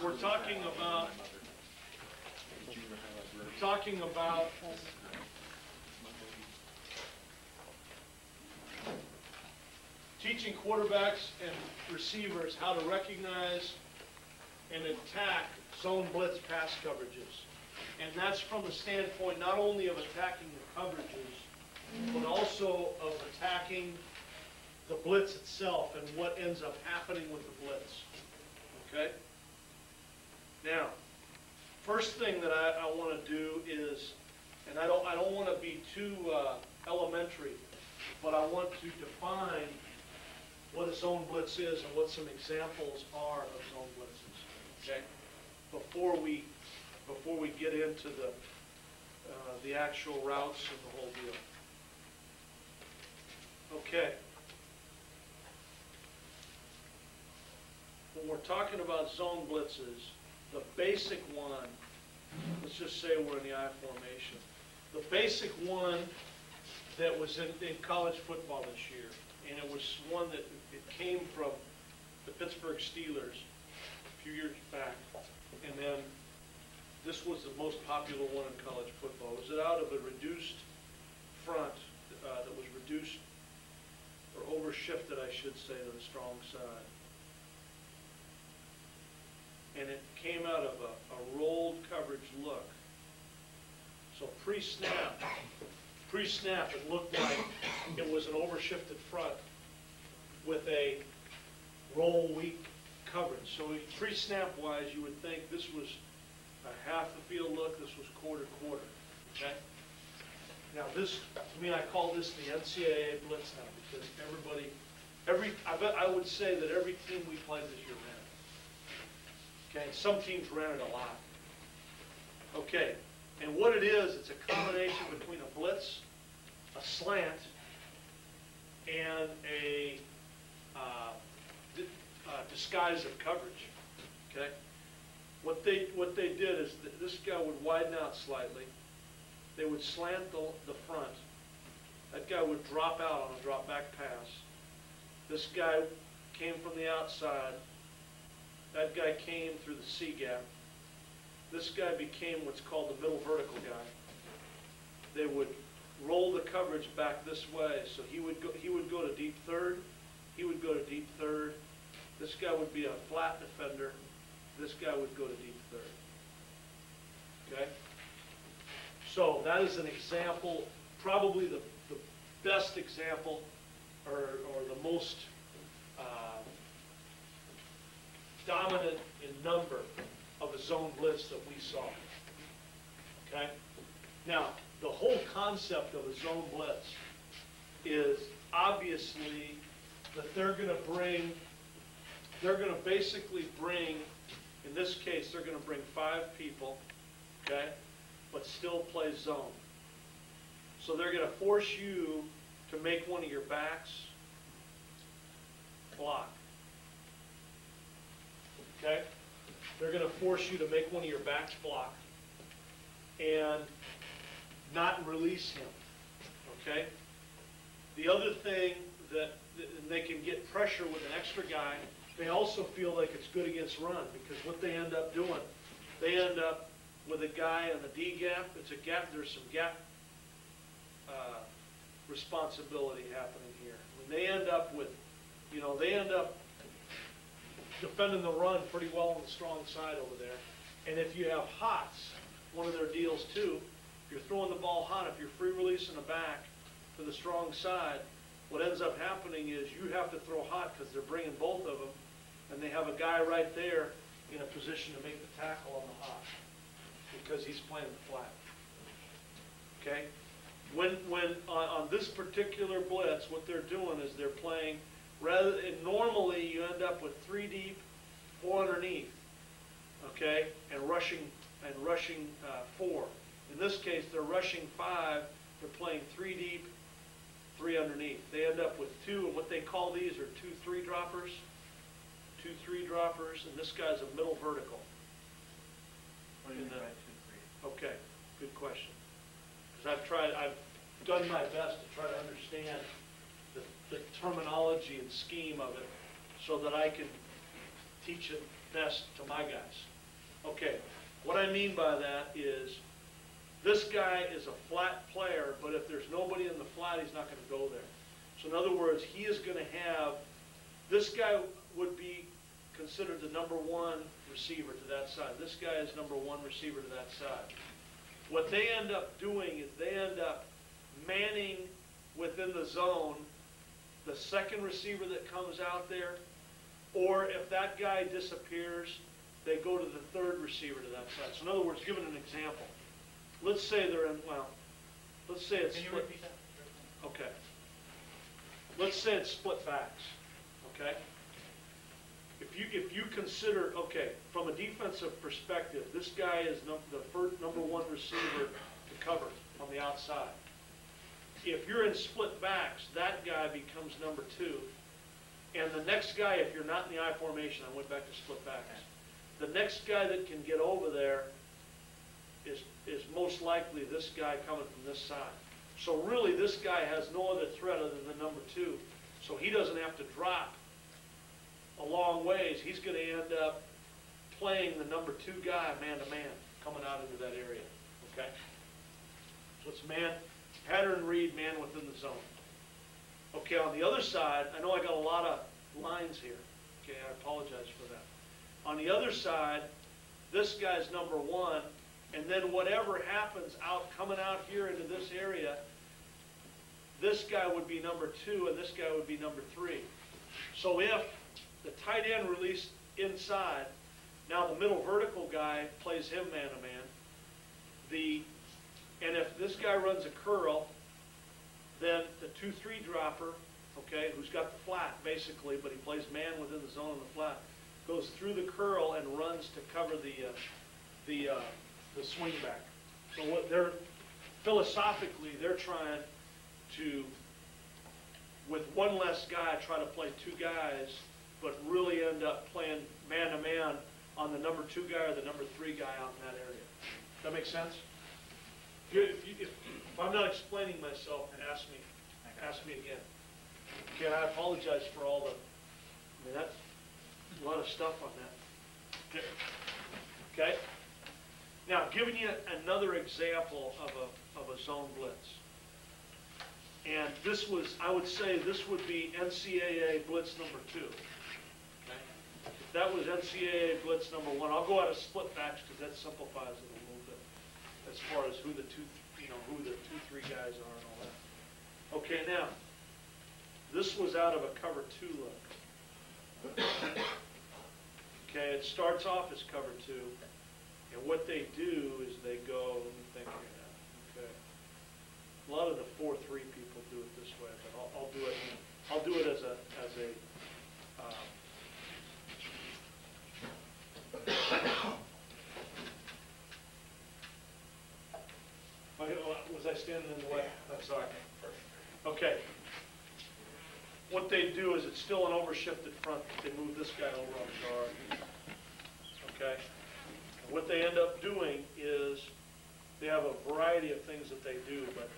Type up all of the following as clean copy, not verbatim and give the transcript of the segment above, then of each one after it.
we're talking about teaching quarterbacks and receivers how to recognize and attack zone blitz pass coverages. And that's from the standpoint not only of attacking the coverages, but also of attacking the blitz itself and what ends up happening with the blitz. Okay? Now, first thing that I want to do is, and I don't want to be too elementary, but I want to define what a zone blitz is and what some examples are of zone blitzes. Okay? Before we get into the actual routes and the whole deal. Okay. When we're talking about zone blitzes, the basic one, let's just say we're in the I formation. The basic one that was in college football this year, and it was one that it came from the Pittsburgh Steelers a few years back, and then this was the most popular one in college football. It was out of a reduced front that was reduced, or overshifted, I should say, to the strong side. And it came out of a rolled coverage look. So pre-snap, it looked like it was an overshifted front with a roll weak coverage. So pre-snap wise, you would think this was a half the field look, this was quarter, okay? Now this, to me, I call this the NCAA blitz now, because I would say that every team we played this year ran it. Okay, some teams ran it a lot. Okay, and what it is, it's a combination between a blitz, a slant, and a disguise of coverage. Okay, what they did is this guy would widen out slightly. They would slant the front. That guy would drop out on a drop back pass. This guy came from the outside. That guy came through the C gap. This guy became what's called the middle vertical guy. They would roll the coverage back this way, so he would go to deep third. He would go to deep third. This guy would be a flat defender. This guy would go to deep third. Okay? So that is an example, probably the best example, or the most dominant in number of a zone blitz that we saw. Okay? Now, the whole concept of a zone blitz is obviously that they're going to basically bring, in this case, they're going to bring 5 people, okay, but still play zone. So they're going to force you to make one of your backs block. Okay? They're going to force you to make one of your backs block and not release him. Okay? The other thing that they can get pressure with an extra guy, they also feel like it's good against run, because what they end up doing, they end up with a guy in the D gap. It's a gap. There's some gap responsibility happening here. When they end up with, they end up defending the run pretty well on the strong side over there. And if you have hots, one of their deals too, if you're throwing the ball hot, if you're free releasing the back to the strong side, what ends up happening is you have to throw hot because they're bringing both of them, and they have a guy right there in a position to make the tackle on the hot because he's playing the flat. Okay? When on this particular blitz, what they're doing is they're playing, normally you end up with 3 deep, 4 underneath, okay, and rushing 4. In this case, they're rushing 5. They're playing 3 deep, 3 underneath. They end up with 2, and what they call these are 2-3 droppers. 2-3 droppers, and this guy's a middle vertical. What do you mean by 2-3? Okay, good question. Because I've done my best to try to understand the terminology and scheme of it so that I can teach it best to my guys. Okay, what I mean by that is, this guy is a flat player, but if there's nobody in the flat, he's not going to go there. So in other words, he is going to have, this guy would be considered the number one receiver to that side. This guy is number one receiver to that side. What they end up doing is they end up manning within the zone the second receiver that comes out there, or if that guy disappears, they go to the third receiver to that side. So in other words, giving an example, let's say they're in, well, let's say it's Can you split. repeat that? Okay. Let's say it's split backs, okay? If you consider, okay, from a defensive perspective, this guy is the first number one receiver to cover on the outside. If you're in split backs, that guy becomes number two. And the next guy, if you're not in the I formation, I went back to split backs. The next guy that can get over there is most likely this guy coming from this side. So really, this guy has no other threat other than the number two. So he doesn't have to drop a long ways. He's going to end up playing the number two guy man-to-man coming out into that area. Okay? So it's man, pattern read, man within the zone. Okay, on the other side, I know I got a lot of lines here. Okay, I apologize for that. On the other side, this guy's number one, and then whatever happens coming out here into this area, this guy would be number two, and this guy would be number three. So if the tight end released inside, now the middle vertical guy plays him man-to-man. And if this guy runs a curl, then the 2-3 dropper, okay, who's got the flat basically, but he plays man within the zone of the flat, goes through the curl and runs to cover the swing back. So what philosophically, they're trying to, with one less guy, try to play two guys, but really end up playing man-to-man on the number two guy or the number three guy out in that area. Does that make sense? If I'm not explaining myself, ask me again. Okay, I apologize for all the, I mean, that's a lot of stuff on that. Okay? Now, giving you another example of a zone blitz. And this was, I would say this would be NCAA blitz number 2. Okay? If that was NCAA blitz number 1, I'll go out of split backs because that simplifies it a little bit as far as who the 2-3 guys are and all that. Okay, now, this was out of a cover 2 look. Okay, it starts off as cover 2. And what they do is they go, let me think here now. Okay. A lot of the 4-3 people do it this way, but I'll do it as a was I standing in the way? I'm sorry. Okay. What they do is it's still an overshifted front. They move this guy over on the guard. Okay. And what they end up doing is they have a variety of things that they do, but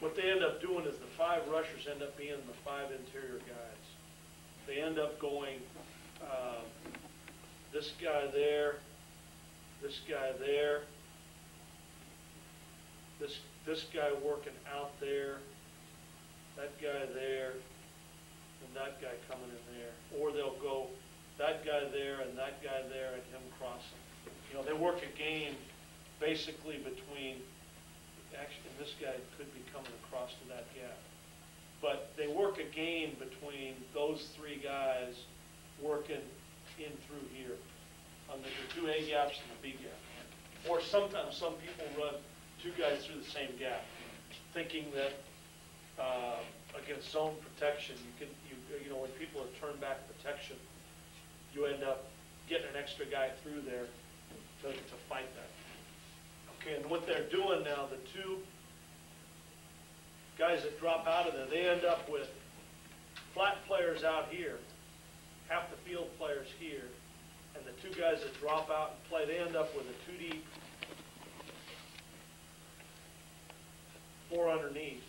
what they end up doing is the 5 rushers end up being the 5 interior guys. They end up going this guy there, this guy there, this guy working out there, that guy there, and that guy coming in there. Or they'll go that guy there and that guy there and him crossing. You know, they work a game basically between, actually, this guy could be coming across to that gap. But they work a game between those 3 guys working in through here on the 2 A gaps and the B gap. Or sometimes some people run 2 guys through the same gap, thinking that against zone protection, you know, when people have turned back protection, you end up getting an extra guy through there to fight that. Okay, and what they're doing now, the 2 guys that drop out of there, they end up with flat players out here, half the field players here, and the 2 guys that drop out and play, they end up with a 2 deep, 4 underneath,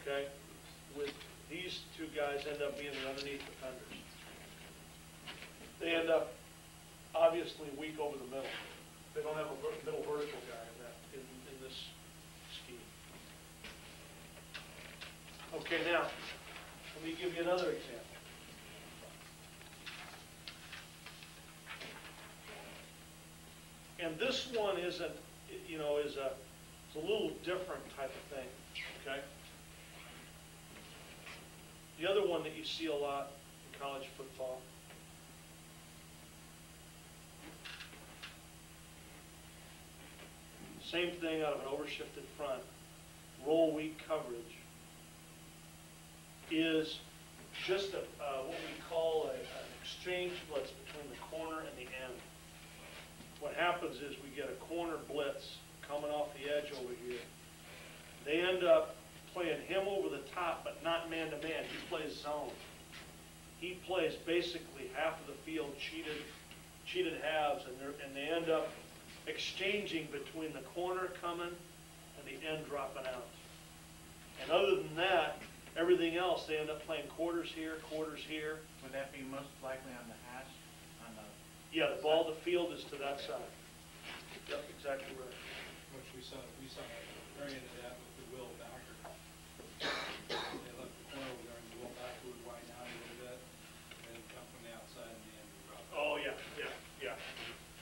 okay? With these 2 guys end up being the underneath defenders. They end up obviously weak over the middle. They don't have a middle vertical guy in that, in this scheme. Okay, now, let me give you another example. And this one isn't, you know, it's a little different type of thing, okay? The other one that you see a lot in college football, same thing out of an overshifted front, roll weak coverage, is just what we call an exchange blitz between the corner and the end. What happens is we get a corner blitz coming off the edge over here. They end up playing him over the top, but not man-to-man. He plays zone. He plays basically half of the field cheated halves, and they end up exchanging between the corner coming and the end dropping out. And other than that, everything else, they end up playing quarters here, quarters here. Would that be most likely on the hash? On the Yeah, the ball to field is to that side. Yep, exactly right. Which we saw very into that with the Will backer. They left the corner over there and the Will backer would widen out a little bit, and then come from the outside and the end would drop. Oh, yeah.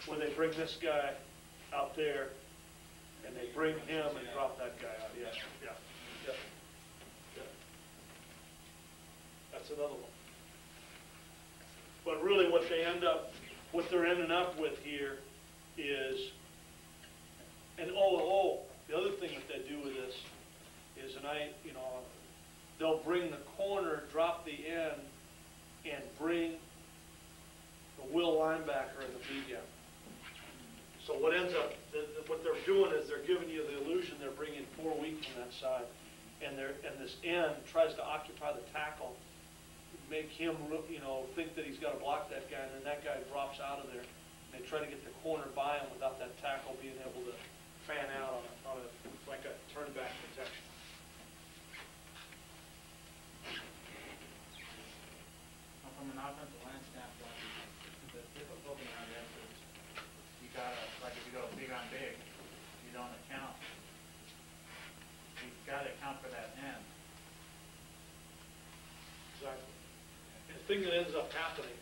When they bring this guy out there, and they bring him and drop that guy out, yeah. That's another one. But really what they're ending up with here is, and the other thing that they do with this is, they'll bring the corner, drop the end, and bring the will linebacker in the B gap. So what ends up, what they're doing is they're giving you the illusion they're bringing 4 weak from that side, and this end tries to occupy the tackle, make him think that he's got to block that guy, and then that guy drops out of there. And they try to get the corner by him without that tackle being able to fan out on like a turn back protection. Well, from an offensive line standpoint, the difficulty on this is you gotta, like if you go big on big, you don't account. You've got to account for that end. Exactly. And the thing that ends up happening,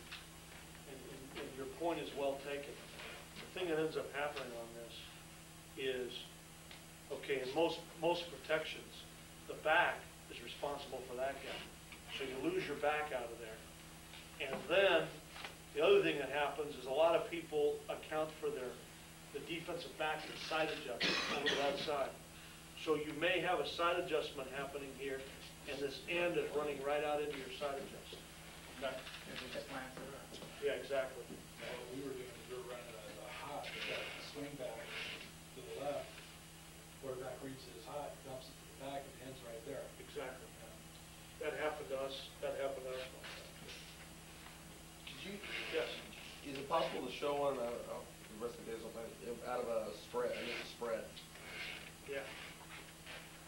and your point is well taken, the thing that ends up happening on this is, okay, in most protections, the back is responsible for that guy. So you lose your back out of there. And then the other thing that happens is a lot of people account for the defensive back and side adjustment over to that side. So you may have a side adjustment happening here, and this end is running right out into your side adjustment. Okay? Yeah, exactly. What we were doing is we were running a hot, swing back to the left, quarterback reaches his hot, dumps it to the back, and the end's right there. Exactly. That happened to us. That happened to us. Yes. Is it possible to show one, the rest of the days out of a spread, spread? Yeah.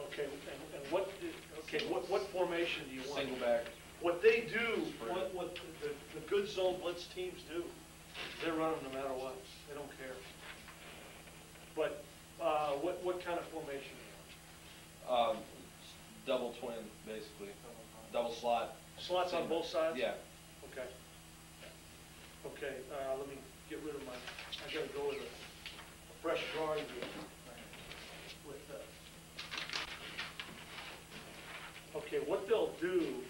Okay, and what formation do you want? Single back. What they do, what the good zone blitz teams do, they run them no matter what. They don't care. But what kind of formation do you want? Double twin, basically. Double slot. Slots on both sides? Yeah. Okay. Okay, let me get rid of my, I gotta go with a fresh drawing here. Okay, what they'll do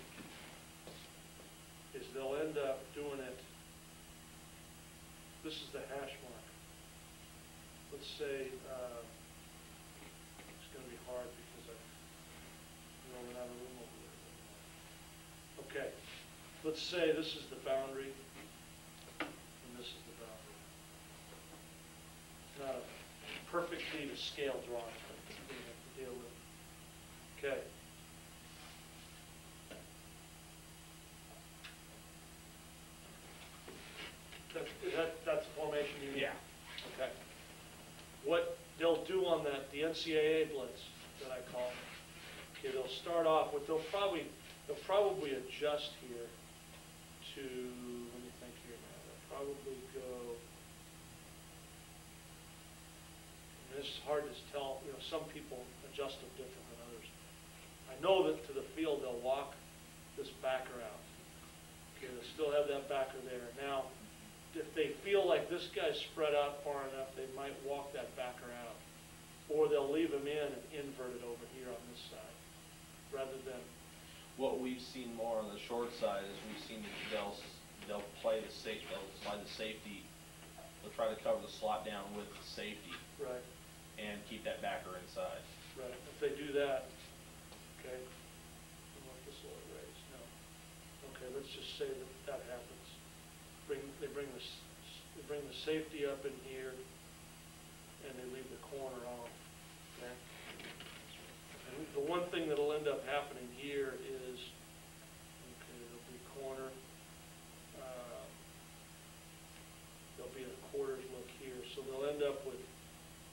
is they'll end up doing it, this is the hash mark. Let's say, it's going to be hard because I'm running out of room over there. Okay, let's say this is the boundary, and this is the boundary. It's not a perfectly to scale drawing that we have to deal with. Okay. That's the formation you need? Yeah. Okay. What they'll do on that, the NCAA blitz that I call, okay, they'll start off with, they'll probably adjust here to, let me think here now, they'll probably go it's hard to tell, some people adjust them different than others. I know that to the field, they'll walk this backer out. Okay, they'll still have that backer there. Now, if they feel like this guy's spread out far enough, they might walk that backer out. Or they'll leave him in and invert it over here on this side, rather than... What we've seen more on the short side is we've seen that they'll play the safe, they'll slide the safety, they'll try to cover the slot down with the safety. Right. And keep that backer inside. Right. If they do that, okay. I don't want this little raised. No. Okay. Let's just say that that happens. They bring the safety up in here, and they leave the corner off. Okay. And the one thing that'll end up happening here is, okay, there'll be corner. There'll be a quarters look here, so they'll end up with.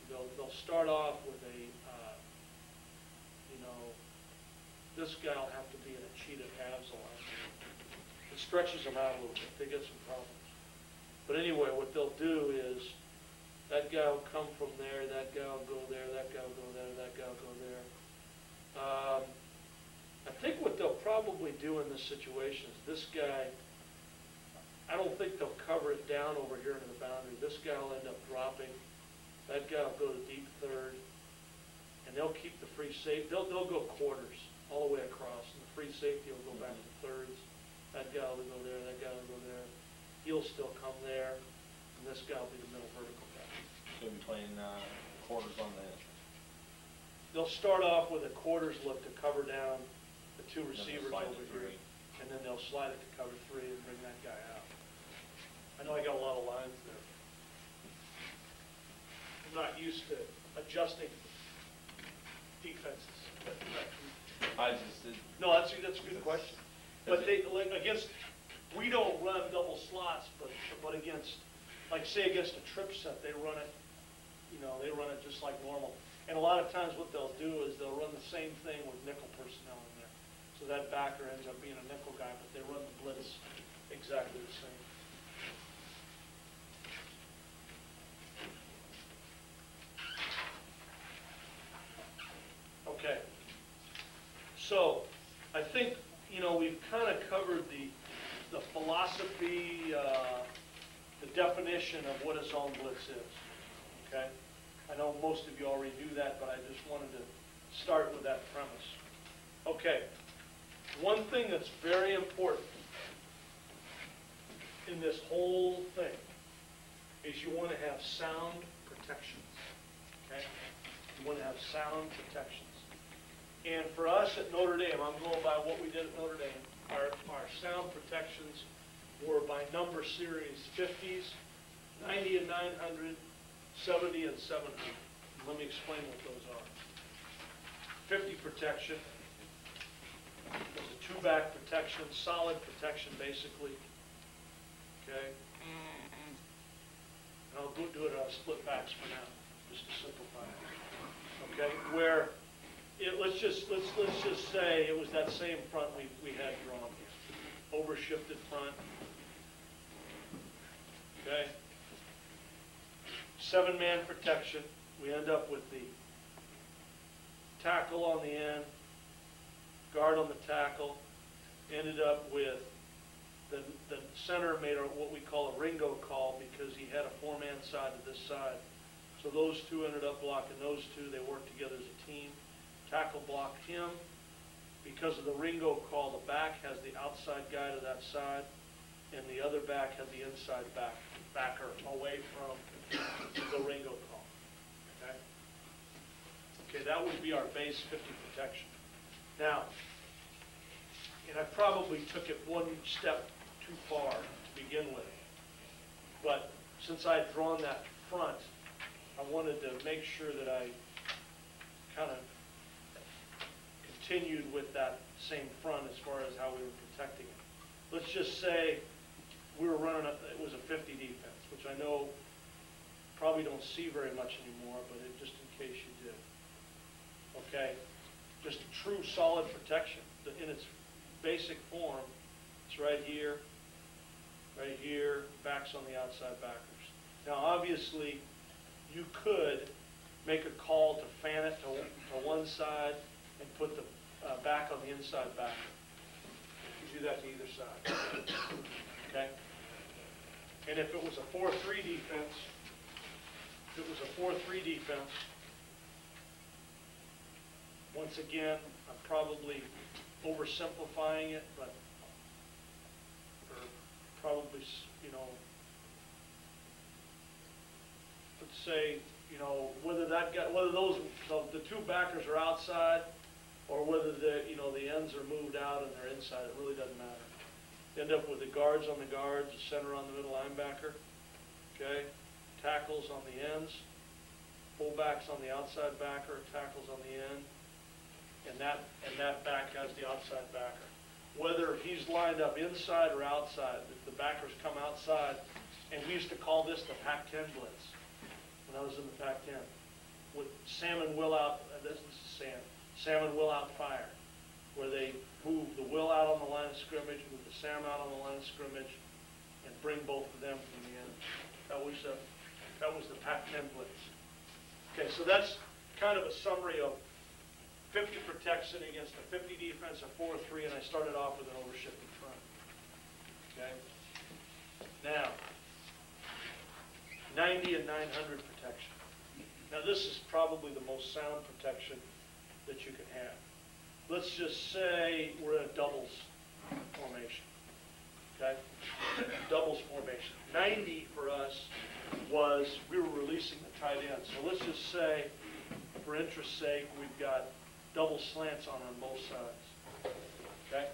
They'll start off with a, this guy will have to be in a cheetah tabs line. It stretches them out a little bit. They get some problems. But anyway, what they'll do is that guy will come from there, that guy will go there, that guy will go there, that guy will go there. I think what they'll probably do in this situation is this guy, I don't think they'll cover it down over here into the boundary. This guy will end up dropping. That guy will go to deep third, and they'll keep the free safety. They'll go quarters all the way across, and the free safety will go back to thirds. That guy will go there, that guy will go there. He'll still come there, and this guy will be the middle vertical guy. So we'll be playing quarters on the... They'll start off with a quarters look to cover down the two receivers slide over to here, three. and then they'll slide it to cover three and bring that guy out. I know I got a lot of lines there. I'm not used to adjusting defenses. No, that's a good question. But they, like against, we don't run double slots, but against, like say against a trip set, they run it, they run it just like normal. And a lot of times what they'll do is they'll run the same thing with nickel personnel in there. So that backer ends up being a nickel guy, but they run the blitz exactly the same. Okay. So I think, we've kind of covered the philosophy, the definition of what a zone blitz is. Okay? I know most of you already knew that, but I just wanted to start with that premise. Okay. One thing that's very important in this whole thing is you want to have sound protections. Okay? You want to have sound protections. And for us at Notre Dame, I'm going by what we did at Notre Dame, our sound protections were by number series 50s, 90 and 900, 70 and 700. Let me explain what those are. 50 protection is a two-back protection, solid protection basically. Okay? And I'll do it on split backs for now, just to simplify it. Okay? Where let's just say it was that same front we had drawn here. Overshifted front. Okay? 7-man protection. We end up with the tackle on the end, guard on the tackle. Ended up with the center made what we call a Ringo call because he had a 4-man side to this side. So those two ended up blocking those two. They worked together as a team. Tackle blocked him. Because of the Ringo call, the back has the outside guy to that side, and the other back had the inside backer away from the Ringo call. Okay? Okay, that would be our base 50 protection. Now, and I probably took it one step too far to begin with, but since I had drawn that front, I wanted to make sure that I kind of continued with that same front as far as how we were protecting it. Let's just say we were running, it was a 50 defense, which I know probably don't see very much anymore, but just in case you did. Okay? Just a true solid protection. In its basic form, it's right here, backs on the outside backers. Now obviously, you could make a call to fan it to one side and put the back on the inside back. You do that to either side. Okay? And if it was a 4-3 defense, once again, I'm probably oversimplifying it, but or probably, you know, let's say, you know, whether those the two backers are outside, or whether the ends are moved out and they're inside, it really doesn't matter. You end up with the guards on the guards, the center on the middle linebacker, okay, tackles on the ends, fullbacks on the outside backer, tackles on the end, and that back has the outside backer. Whether he's lined up inside or outside, if the backers come outside, and we used to call this the Pac-10 blitz when I was in the Pac-10, with Sam and Will out. This is Sam and Will out fire, where they move the Will out on the line of scrimmage, move the Sam out on the line of scrimmage, and bring both of them from the end. That was the Pac-10 blitz. Okay, so that's kind of a summary of 50 protection against a 50 defense, a 4-3, and I started off with an overshifting front. Okay? Now, 90 and 900 protection. Now this is probably the most sound protection that you can have. Let's just say we're in a doubles formation. Okay? Doubles formation. 90 for us was we were releasing the tight end. So let's just say, for interest's sake, we've got double slants on both sides. Okay?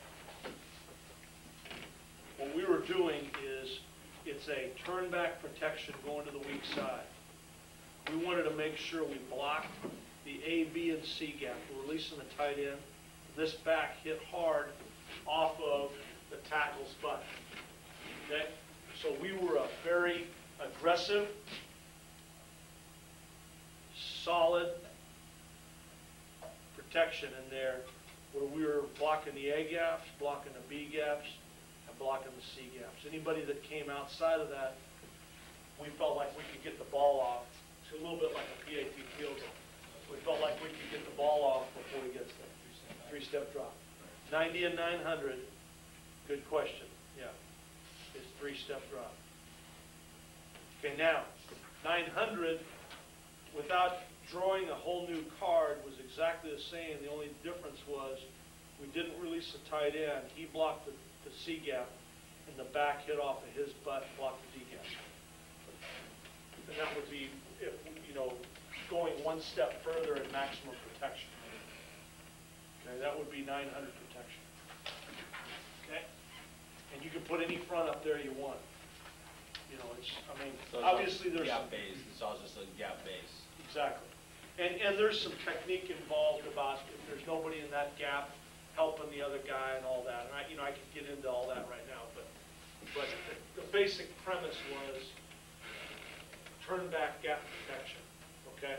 What we were doing is it's a turn back protection going to the weak side. We wanted to make sure we blocked the A, B, and C gap. We're releasing the tight end. This back hit hard off of the tackle's butt. Okay? So we were a very aggressive, solid protection in there where we were blocking the A gaps, blocking the B gaps, and blocking the C gaps. Anybody that came outside of that, we felt like we could get the ball off. It's a little bit like a PAT field goal. We felt like we could get the ball off before he gets there. Three-step drop. 90 and 900, good question. Yeah, it's three-step drop. Okay, now, 900, without drawing a whole new card, was exactly the same. The only difference was we didn't release the tight end. He blocked the C gap, and the back hit off of his butt, blocked the D gap. And that would be, if, you know, going one step further in maximum protection. Okay, that would be 900 protection. Okay? And you can put any front up there you want. You know, it's, I mean, So obviously there's gap some, base. It's all just a gap base. exactly. And there's some technique involved about if there's nobody in that gap helping the other guy and all that. And I could get into all that right now, but the basic premise was turn back gap protection. Okay?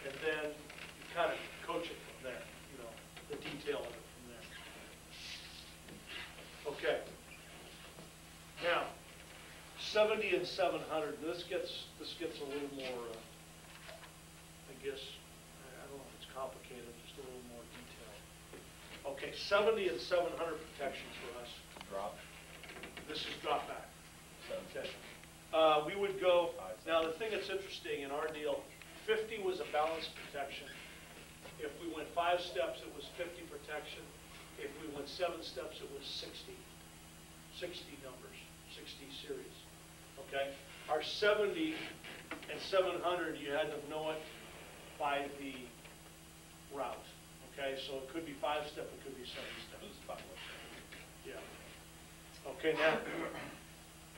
And then you kind of coach it from there, you know, the detail of it from there. Okay. Now, 70 and 700, this gets a little more, I guess, I don't know if it's complicated, just a little more detail. Okay, 70 and 700 protections for us. Drop. This is drop back. 7. Okay. We would go, now the thing that's interesting in our deal, 50 was a balanced protection. If we went 5 steps, it was 50 protection. If we went 7 steps, it was 60. 60 numbers, 60 series. Okay? Our 70 and 700, you had to know it by the route. Okay? So it could be 5-step, it could be 7-step. Yeah. Okay, now,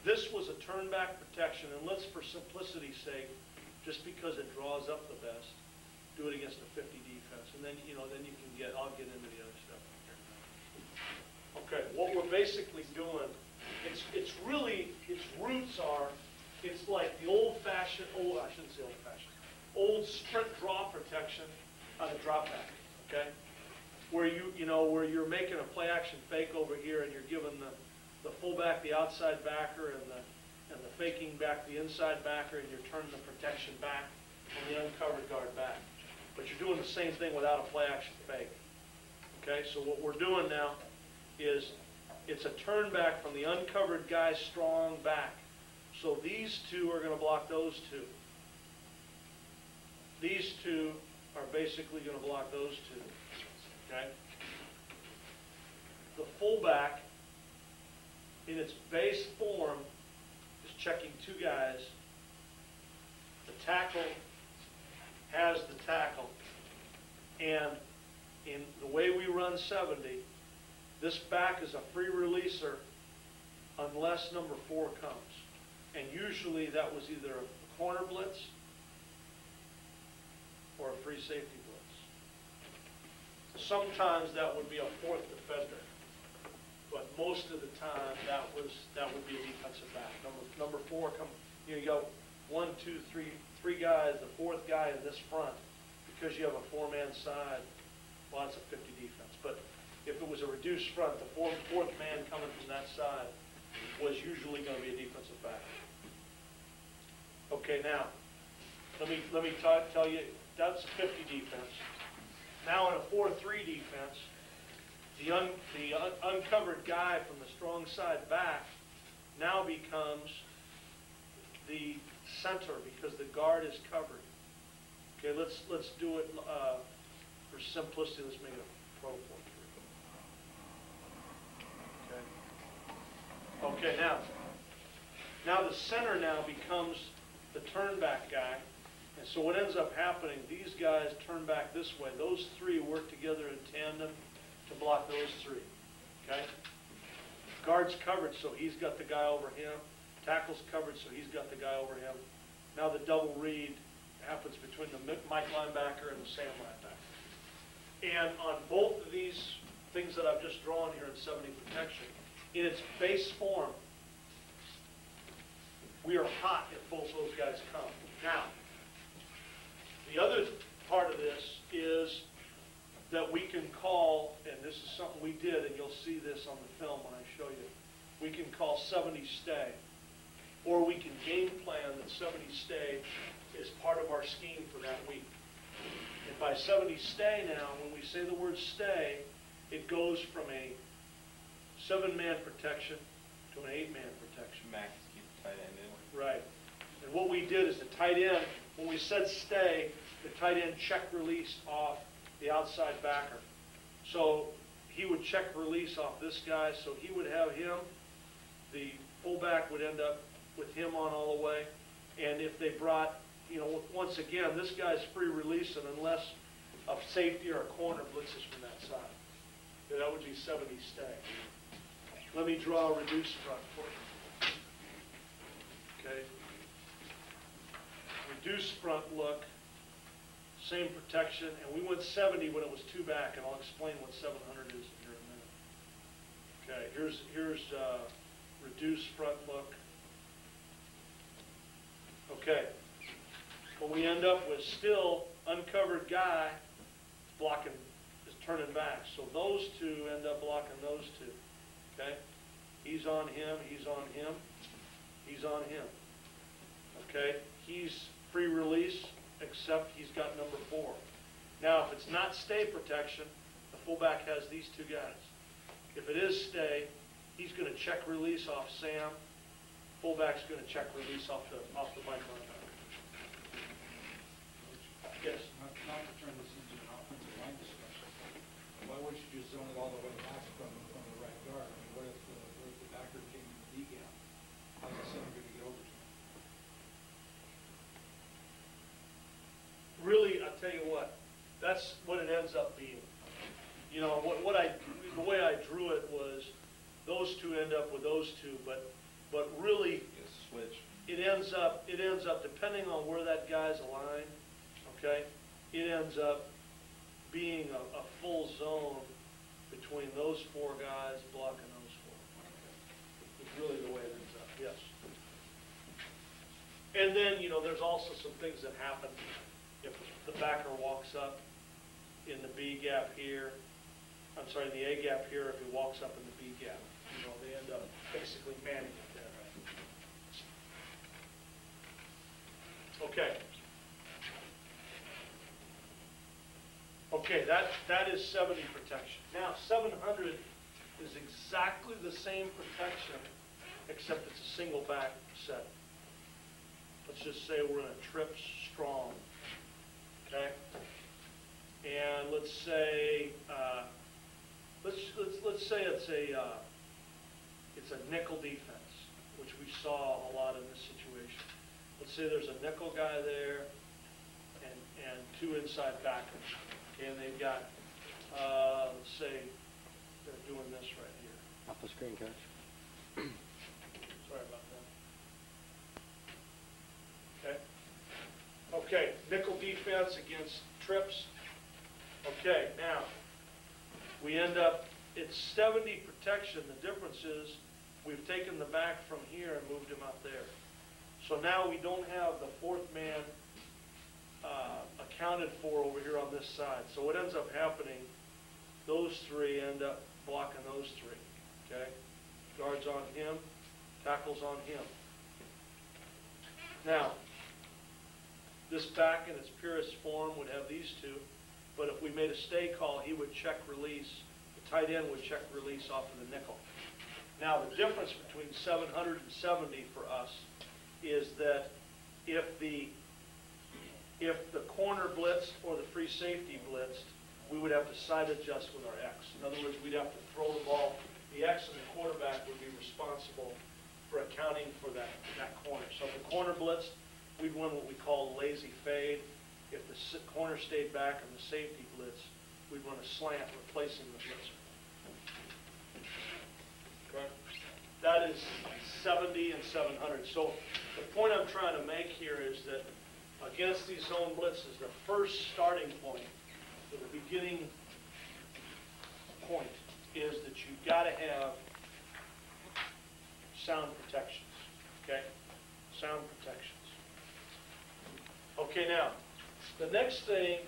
this was a turn back protection, and let's, for simplicity's sake, just because it draws up the best, do it against a 50 defense, and then, you know, then you can get, I'll get into the other stuff. Okay, what we're basically doing, its roots are, it's like the old-fashioned, I shouldn't say old-fashioned, old sprint draw protection on a drop back, okay? Where where you're making a play action fake over here, and you're giving the fullback the outside backer and the faking back the inside backer, and you're turning the protection back on the uncovered guard back. But you're doing the same thing without a play action fake. Okay, so what we're doing now is it's a turn back from the uncovered guy strong back. So these two are going to block those two. These two are basically going to block those two. Okay? The fullback, in its base form, is checking two guys. The tackle has the tackle. And in the way we run 70, this back is a free releaser unless number 4 comes. And usually that was either a corner blitz or a free safety blitz. Sometimes that would be a 4th defender, but most of the time that would be a defensive back. Number 4 come. You got 1, 2, 3, 3 guys. The 4th guy in this front, because you have a 4-man side. Well, that's a 50 defense. But if it was a reduced front, the fourth man coming from that side was usually going to be a defensive back. Okay, now let me tell you that's a 50 defense. Now in a 4-3 defense, the uncovered guy from the strong side back now becomes the center because the guard is covered. Okay, let's do it for simplicity. Let's make it a Pro 4-3. Okay, now the center now becomes the turn back guy. And so what ends up happening, these guys turn back this way. Those 3 work together in tandem to block those 3. Okay? Guard's covered, so he's got the guy over him. Tackle's covered, so he's got the guy over him. Now the double read happens between the Mike linebacker and the Sam linebacker. And on both of these things that I've just drawn here in 70 protection, in its base form, we are hot if both those guys come. Now, the other part of this is that we can call, and this is something we did, and you'll see this on the film when I show you, we can call 70 stay. Or we can game plan that 70 stay is part of our scheme for that week. And by 70 stay now, when we say the word stay, it goes from a 7-man protection to an 8-man protection. Max, keep the tight end in. Right. And what we did is the tight end, when we said stay, the tight end check release off the outside backer. So he would check release off this guy, so he would have him. The fullback would end up with him on all the way. And if they brought, once again, this guy's free releasing unless a safety or a corner blitzes from that side. So that would be 70 stay. Let me draw a reduced front for you. Okay. Reduced front look, same protection, and we went 70 when it was 2 back, and I'll explain what 700 is here in a minute. Okay, here's reduced front look. Okay, what we end up with still uncovered guy blocking, is turning back. So those 2 end up blocking those 2. Okay, he's on him, he's on him, he's on him. Okay, he's free release, except he's got number 4. Now, if it's not stay protection, the fullback has these 2 guys. If it is stay, he's going to check release off Sam. Fullback's going to check release off the Mike linebacker. Yes. Not to turn this into an offensive line discussion. Why wouldn't you just zone it all the way back from the right guard? I mean, what if the backer came in the D gap? How's the center going to get over to him? Really, I'll tell you what, that's what it ends up being. The way I drew it was those 2 end up with those 2, but really Switch. it ends up depending on where that guy's aligned, okay, it ends up being a full zone between those 4 guys blocking those 4. It's really the way it ends up, yes. And then, there's also some things that happen if the backer walks up in the B gap here, in the A gap here, if he walks up in the B gap. They end up basically manning it there. Okay. Okay, that is 70 protection. Now, 700 is exactly the same protection, except it's a single back set. Let's just say we're in a trip strong, okay? And let's say let's say it's a nickel defense, which we saw a lot in this situation. Let's say there's a nickel guy there and two inside backers, okay, and they've got let's say they're doing this right here. Off the screen, Coach. Sorry about that. Okay. Okay, nickel defense against trips. Okay, now, we end up, it's 70 protection. The difference is we've taken the back from here and moved him out there. So now we don't have the fourth man accounted for over here on this side. So what ends up happening, those three end up blocking those three, okay? Guards on him, tackles on him. Now, this back in its purest form would have these two, but if we made a stay call, he would check release. The tight end would check release off of the nickel. Now, the difference between 770 for us is that if the corner blitzed or the free safety blitzed, we would have to side adjust with our X. In other words, we'd have to throw the ball. The X and the quarterback would be responsible for accounting for that corner. So if the corner blitzed, we'd run what we call lazy fade. If the corner stayed back and the safety blitz, we'd run a slant replacing the blitzer. Okay. That is 70 and 700. So the point I'm trying to make here is that against these zone blitzes, the first starting point, the beginning point, is that you've got to have sound protections. Okay? Sound protections. Okay, now, the next thing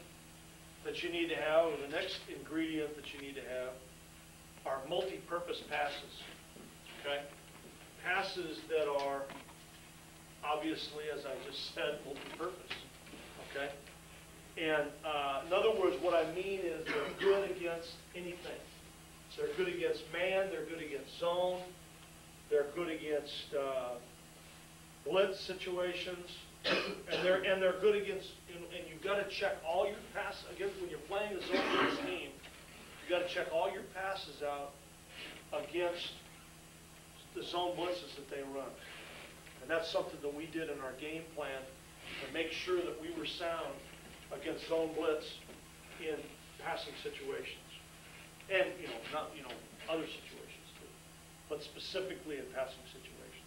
that you need to have, or the next ingredient that you need to have, are multi-purpose passes. Okay? Passes that are, obviously, as I just said, multi-purpose. Okay? And in other words, what I mean is they're good against anything. So they're good against man, they're good against zone, they're good against blitz situations, and they're good against. And you've got to check all your passes against when you're playing the zone blitz team. You've got to check all your passes out against the zone blitzes that they run. And that's something that we did in our game plan to make sure that we were sound against zone blitz in passing situations. And, not, other situations too, but specifically in passing situations.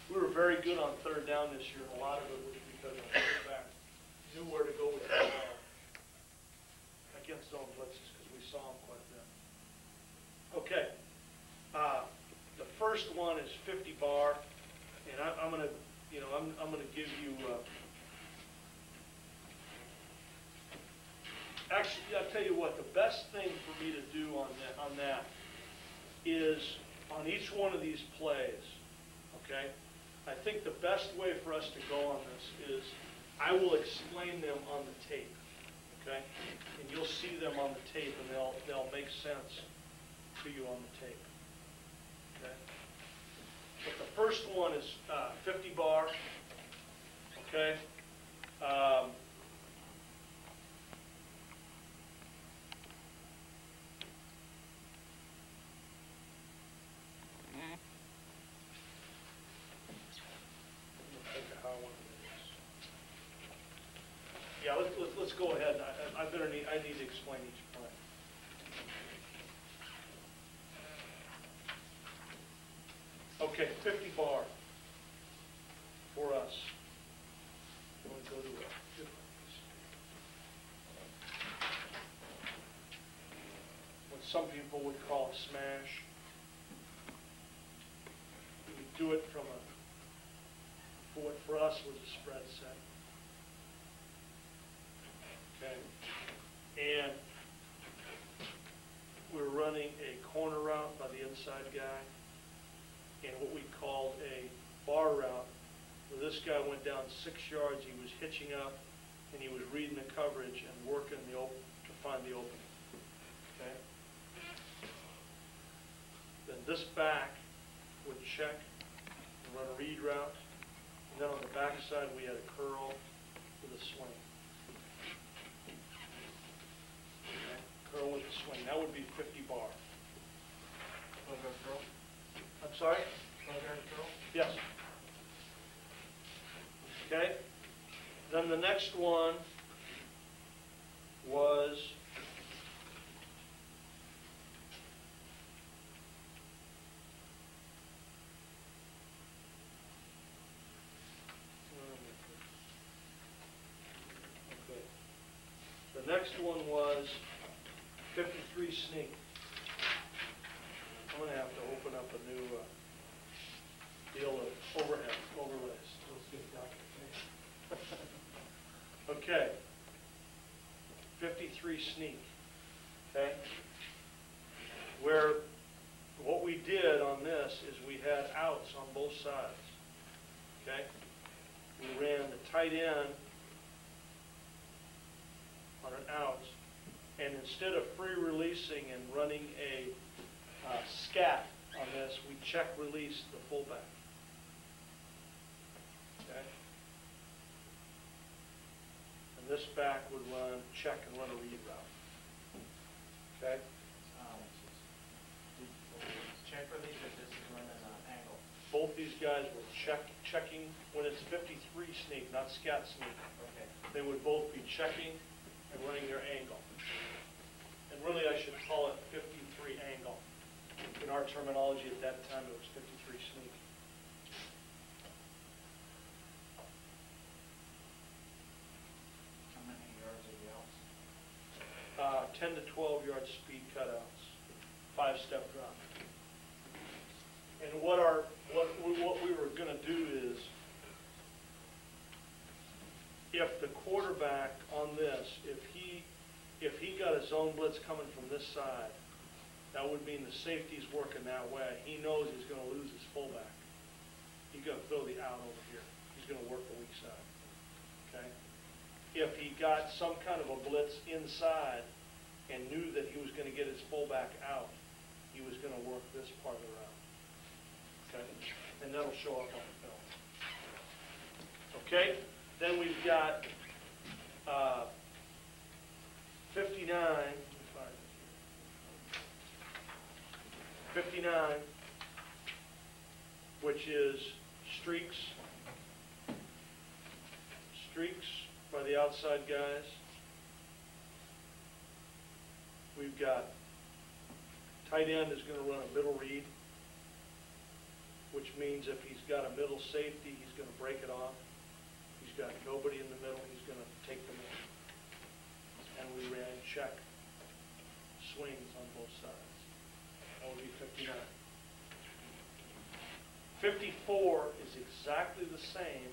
We were very good on third down this year, and a lot of it was because our quarterback knew where to go with the ball against zone blitzes because we saw them quite a bit. Okay. The first one is 50 bar, and I'm going to, I'm going to give you. Actually, I'll tell you what. The best thing for me to do on that is on each one of these plays. Okay, I think the best way for us to go on this is I will explain them on the tape. Okay, and you'll see them on the tape, and they'll make sense to you on the tape. Okay. But the first one is 50 bar. Okay. Yeah, let's go ahead. I need to explain each play. Okay, 50 bar for us. I'm going to go to a different what some people would call a smash. We would do it from what for us was a spread set. Okay, and we're running a corner route by the inside guy, and what we called a bar route, where this guy went down 6 yards. He was hitching up, and he was reading the coverage and working the to find the opening. Okay? Then this back would check and run a read route. And then on the back side, we had a curl with a swing. Okay? Curl with a swing. That would be 50 bar. Curl? I'm sorry? Curl? Yes. Okay? Then the next one was the next one was 53 sneak. I'm going to have to open up a new deal of overlays. Okay. 53 sneak. Okay. Where what we did on this is we had outs on both sides. Okay. We ran the tight end on an out, and instead of free releasing and running a scat on this, we check release the fullback. Okay? And this back would run check and run a read route. Okay? Check release or just run an angle? Both these guys were checking when it's 53 sneak, not scat sneak. Okay. They would both be checking and running their angle. And really I should call it 53 angle. In our terminology at that time it was 53 sneak. How many yards are the outs? 10 to 12 yard speed cutouts, 5-step drop. And what we were going to do is, if the quarterback on this, if he got a zone blitz coming from this side, that would mean the safety's working that way. He knows he's going to lose his fullback. He's going to throw the out over here. He's going to work the weak side. Okay? If he got some kind of a blitz inside and knew that he was going to get his fullback out, he was going to work this part of the route. Okay? And that'll show up on the film. Okay? Then we've got 59, 59, which is streaks by the outside guys. We've got tight end is going to run a middle read, which means if he's got a middle safety, he's going to break it off. He's got nobody in the middle, he's going to take them in. And we ran check swings on both sides. That would be 59. 54 is exactly the same.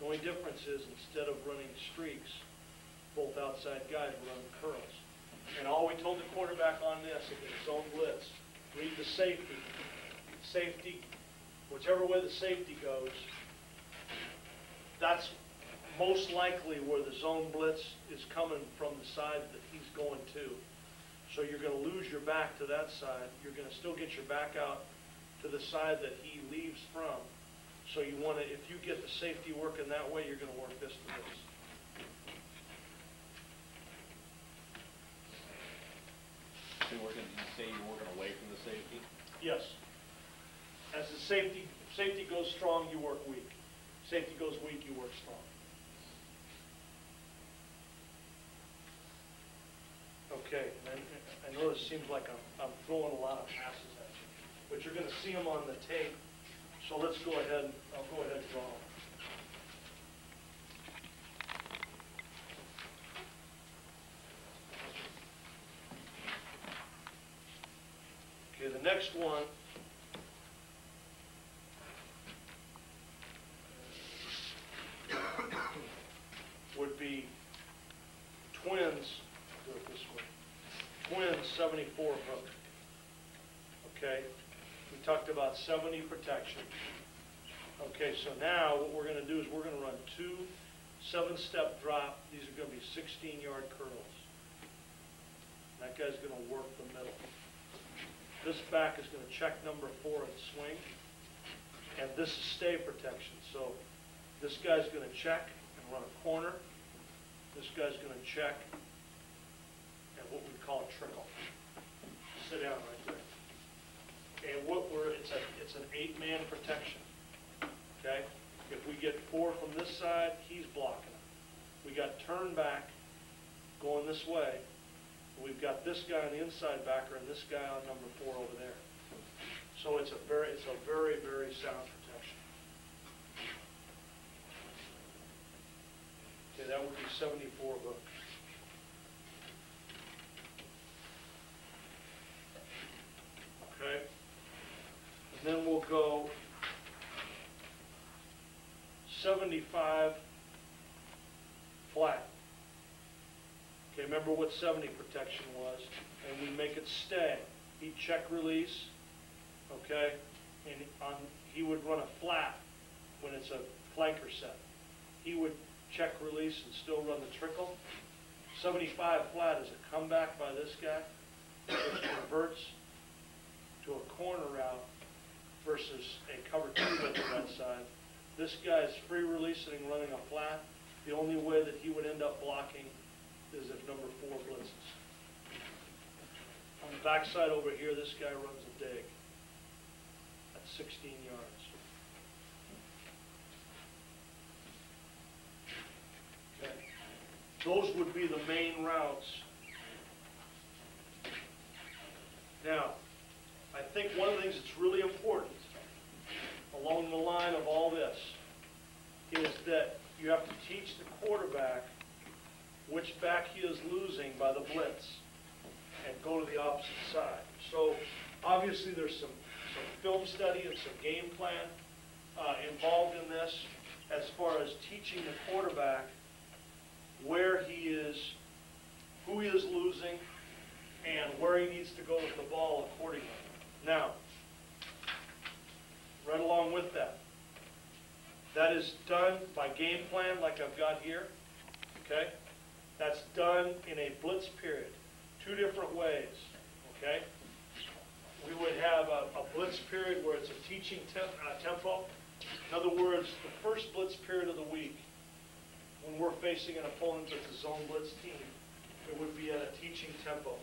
The only difference is instead of running streaks, both outside guys were running curls. And all we told the quarterback on this, if it's zone blitz, read the safety. Safety, whichever way the safety goes, that's most likely where the zone blitz is coming from the side that he's going to. So you're going to lose your back to that side. You're going to still get your back out to the side that he leaves from. So you want to, if you get the safety working that way, you're going to work this to this. So you're working, you say you're working away from the safety? Yes. As the safety goes strong, you work weak. Safety goes weak, you work strong. Okay, and I know this seems like I'm throwing a lot of passes at you, but you're going to see them on the tape. So let's go ahead. I'll go ahead and draw them. Okay, the next one would be twins. Do it this way. Twins 74 hook. Okay, we talked about 70 protection. Okay, so now what we're going to do is we're going to run two 7-step drop. These are gonna be 16-yard curls. That guy's gonna work the middle. This back is gonna check number 4 and swing. And this is stay protection. So this guy's gonna check and run a corner. This guy's gonna check and what we call a trickle. Sit down right there. And it's an 8-man protection. Okay? If we get 4 from this side, he's blocking it. We got turn back going this way. We've got this guy on the inside backer and this guy on number 4 over there. So it's a very, very sound protection. Okay, that would be 74 hooks. Okay, and then we'll go 75 flat. Okay, remember what 70 protection was, and we make it stay. He'd check release, okay, and he would run a flat when it's a flanker set. He would check release and still run the trickle. 75 flat is a comeback by this guy, which converts to a corner route versus a cover 2 with the red side. This guy's free releasing and running a flat. The only way that he would end up blocking is if number 4 blitzes. On the backside over here, this guy runs a dig at 16 yards. Okay. Those would be the main routes. Now, I think one of the things that's really important along the line of all this is that you have to teach the quarterback which back he is losing by the blitz and go to the opposite side. So obviously there's some film study and some game plan involved in this as far as teaching the quarterback where he is, who he is losing, and where he needs to go with the ball accordingly. Now, right along with that, that is done by game plan like I've got here, okay? That's done in a blitz period, 2 different ways, okay? We would have a blitz period where it's a teaching tempo. In other words, the first blitz period of the week, when we're facing an opponent that's a zone blitz team, it would be at a teaching tempo.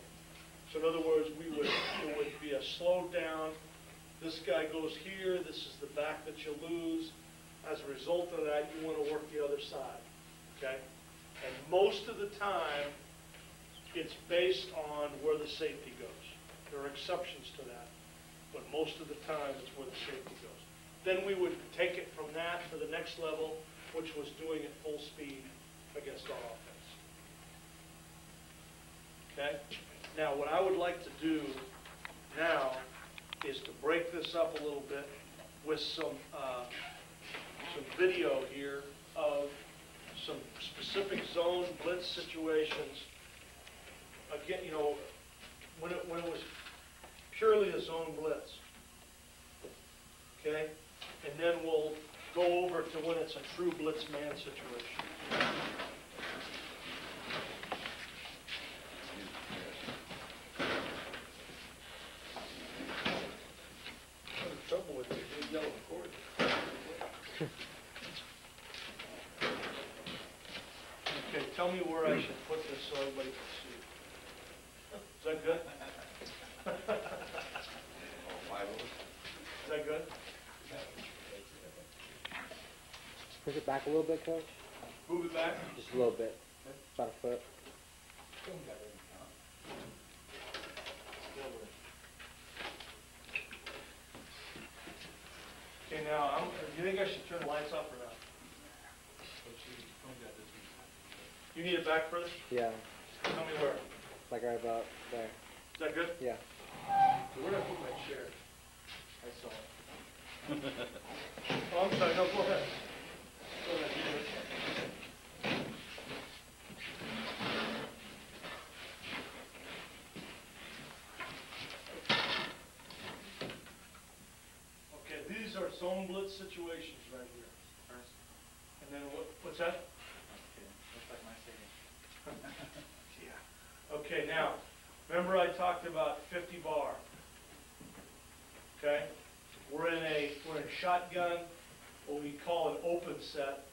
So in other words, it would be a slowed down. This guy goes here. This is the back that you lose. As a result of that, you want to work the other side, okay? And most of the time, it's based on where the safety goes. There are exceptions to that, but most of the time, it's where the safety goes. Then we would take it from that to the next level, which was doing it full speed against our offense. Okay? Now, what I would like to do now is to break this up a little bit with some video here of some specific zone blitz situations. Again, you know, when it was purely a zone blitz. Okay? And then we'll go over to when it's a true blitz man situation. Trouble with the big yellow cord. Okay, tell me where I should put this so everybody can see. Is that good? Is that good? Push it back a little bit, Coach. Move it back. Just a little bit. About a foot. Okay, now, do you think I should turn the lights off or not? You need it back further? Yeah. Tell me where. Like right about there. Is that good? Yeah. So where did I put my chair? I saw it. Oh, I'm sorry. No, go ahead. Go ahead. Okay, these are zone blitz situations right here. And then what's that? Yeah. Okay, now, remember I talked about 50 bar? Okay? We're in a shotgun, what we call an open set,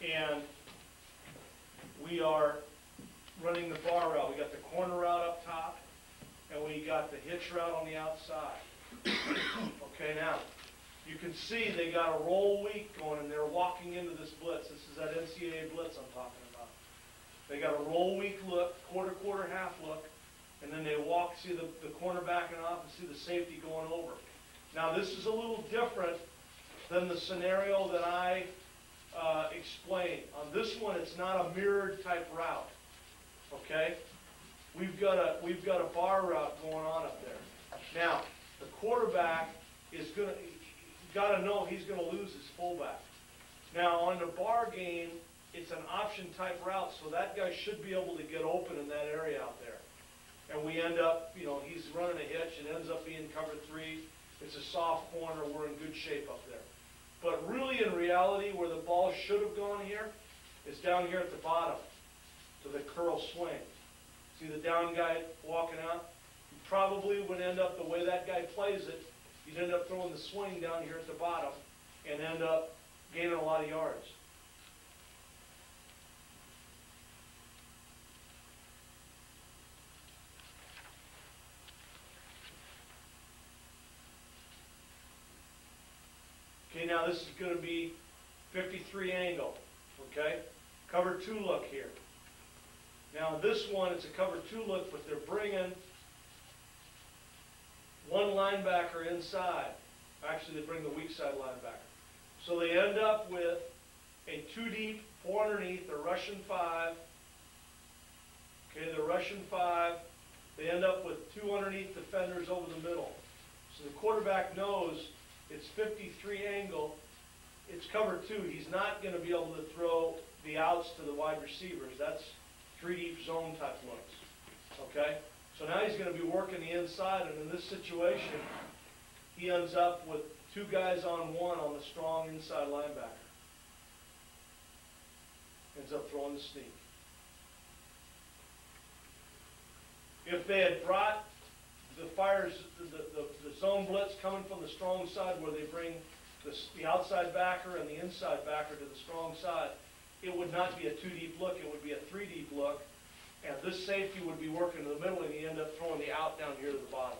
and we are running the bar route. We got the corner route up top, and we got the hitch route on the outside. Okay, now, you can see they got a roll week going, and they're walking into this blitz. This is that NCAA blitz I'm talking about. They got a roll week look, quarter, half look, and then they walk, see the corner backing off, and see the safety going over. Now, this is a little different than the scenario that I explained. On this one, it's not a mirrored type route. Okay? We've got a bar route going on up there. Now, the quarterback is you got to know he's going to lose his fullback. Now, on the bar game, it's an option type route, so that guy should be able to get open in that area out there. And we end up, he's running a hitch, and ends up being cover 3. It's a soft corner. We're in good shape up there. But really, in reality, where the ball should have gone here is down here at the bottom to the curl swing. See the down guy walking out? You probably would end up, the way that guy plays it, you'd end up throwing the swing down here at the bottom and end up gaining a lot of yards. Okay, now this is going to be 53 angle, okay? Cover 2 look here. Now this one, it's a cover 2 look, but they're bringing one linebacker inside. Actually, they bring the weak side linebacker. So they end up with a 2 deep, 4 underneath, they're Russian 5. Okay, they're Russian 5. They end up with 2 underneath defenders over the middle. So the quarterback knows it's 53 angle, it's cover 2. He's not going to be able to throw the outs to the wide receivers. That's 3 deep zone type looks. Okay? So now he's going to be working the inside, and in this situation, he ends up with 2 guys on 1 on the strong inside linebacker. Ends up throwing the sneak. If they had brought the zone blitz coming from the strong side, where they bring the outside backer and the inside backer to the strong side, it would not be a 2 deep look, it would be a 3 deep look, and this safety would be working in the middle, and you end up throwing the out down here to the bottom.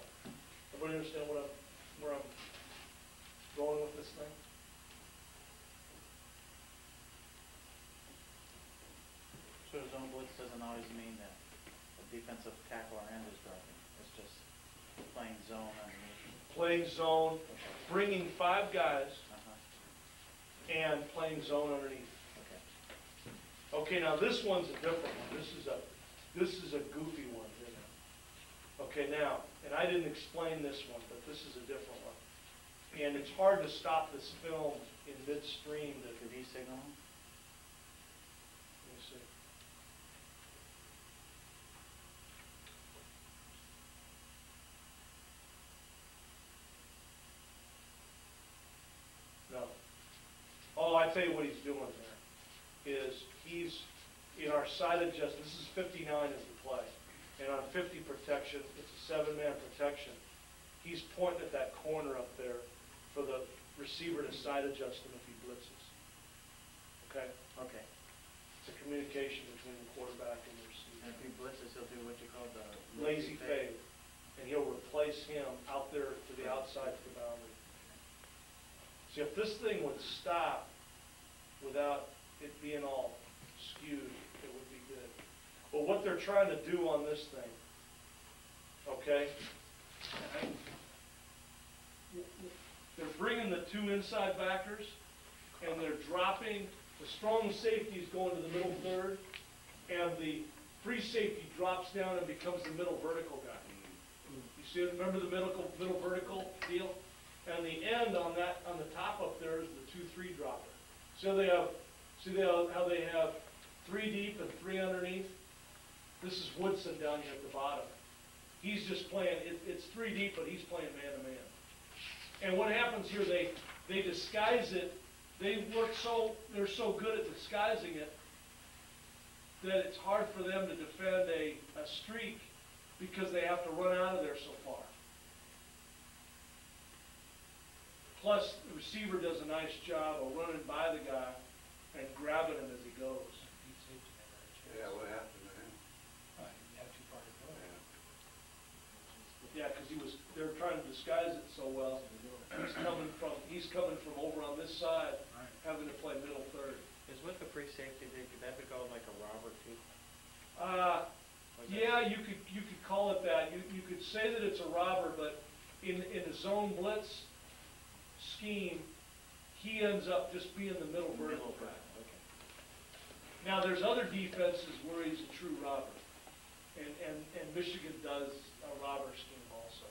Everybody understand where I'm going with this thing? So zone blitz doesn't always mean that a defensive tackle or end is dropping. It's just playing zone underneath. Playing zone, bringing 5 guys, and playing zone underneath. Okay. Okay, now this one's a different one. This is a goofy one. Okay, now, and I didn't explain this one, but this is a different one. And it's hard to stop this film in midstream. Could he signal him? Let me see. No. Oh, I tell you what he's doing there is he's in our side adjust. This is 59 as the play, and on 50 protection, it's a 7-man protection. He's pointing at that corner up there for the receiver to side adjust him if he blitzes. Okay. Okay. It's a communication between the quarterback and the receiver. And if he blitzes, he'll do what you call the Lazy fade, and he'll replace him out there to the outside to the boundary. See, if this thing would stop without it being all skewed, it would be good. But what they're trying to do on this thing, okay, they're bringing the 2 inside backers, and they're dropping, the strong safety is going to the middle third, and the free safety drops down and becomes the middle vertical guy. You see, remember the middle vertical deal? And the end on the top up there is the 2-3 dropper. So they have, how they have 3 deep and 3 underneath? This is Woodson down here at the bottom. He's just playing, it's 3 deep, but he's playing man-to-man. And what happens here, they disguise it. They're so good at disguising it that it's hard for them to defend a streak because they have to run out of there so far. Plus, the receiver does a nice job of running by the guy and grabbing him as he goes. Yeah, what happened to him? You have too far to go. Yeah, because they were trying to disguise it so well. He's coming from over on this side, Right. having to play middle third. Is with the free safety, could that be called like a robber too? Yeah, you could call it that. You could say that it's a robber, but in a zone blitz scheme, he ends up just being the middle vertical guy. Okay. Now, there's other defenses where he's a true robber, and Michigan does a robber scheme also.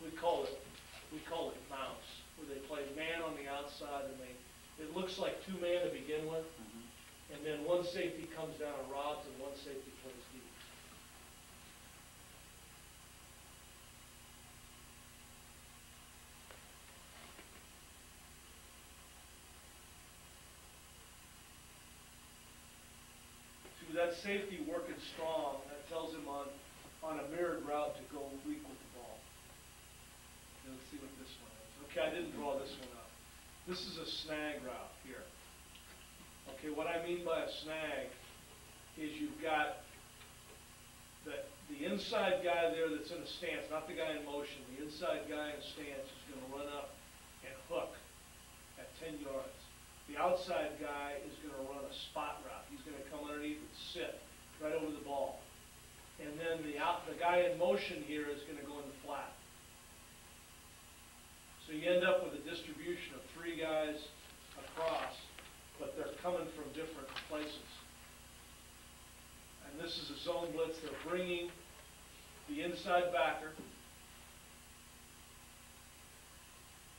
We call it mouse, where they play man on the outside, and it looks like two man to begin with, and then one safety comes down and robs, and one safety plays deep. See, that safety working strong, that tells him on a mirrored route to go weak with the ball. Let's see what this one is. Okay, I didn't draw this one up. This is a snag route here. Okay, what I mean by a snag is you've got the inside guy there that's in a stance, not the guy in motion. The inside guy in stance is going to run up and hook at 10 yards. The outside guy is going to run a spot route. He's going to come underneath and sit right over the ball. And then the guy in motion here is going to go in the flat. So you end up with a distribution of three guys across, but they're coming from different places. And this is a zone blitz. They're bringing the inside backer.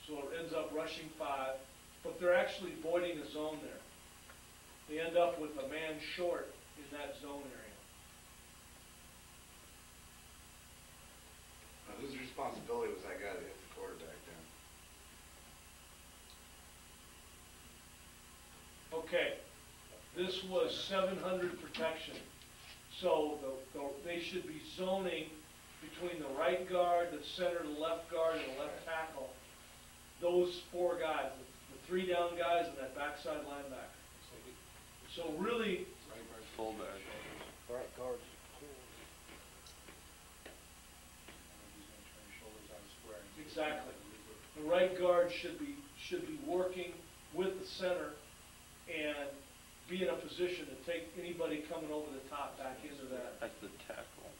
So it ends up rushing 5, but they're actually voiding a zone there. They end up with a man short in that zone area. Now, whose responsibility was that guy to hit the quarterback then? Okay, this was 700 protection. So they should be zoning between the right guard, the center, the left guard, and the left tackle. Those 4 guys, the 3 down guys and that backside linebacker. So really, Fullback. Right guard. exactly. The right guard should be working with the center and be in a position to take anybody coming over the top back into that. That's the tackle.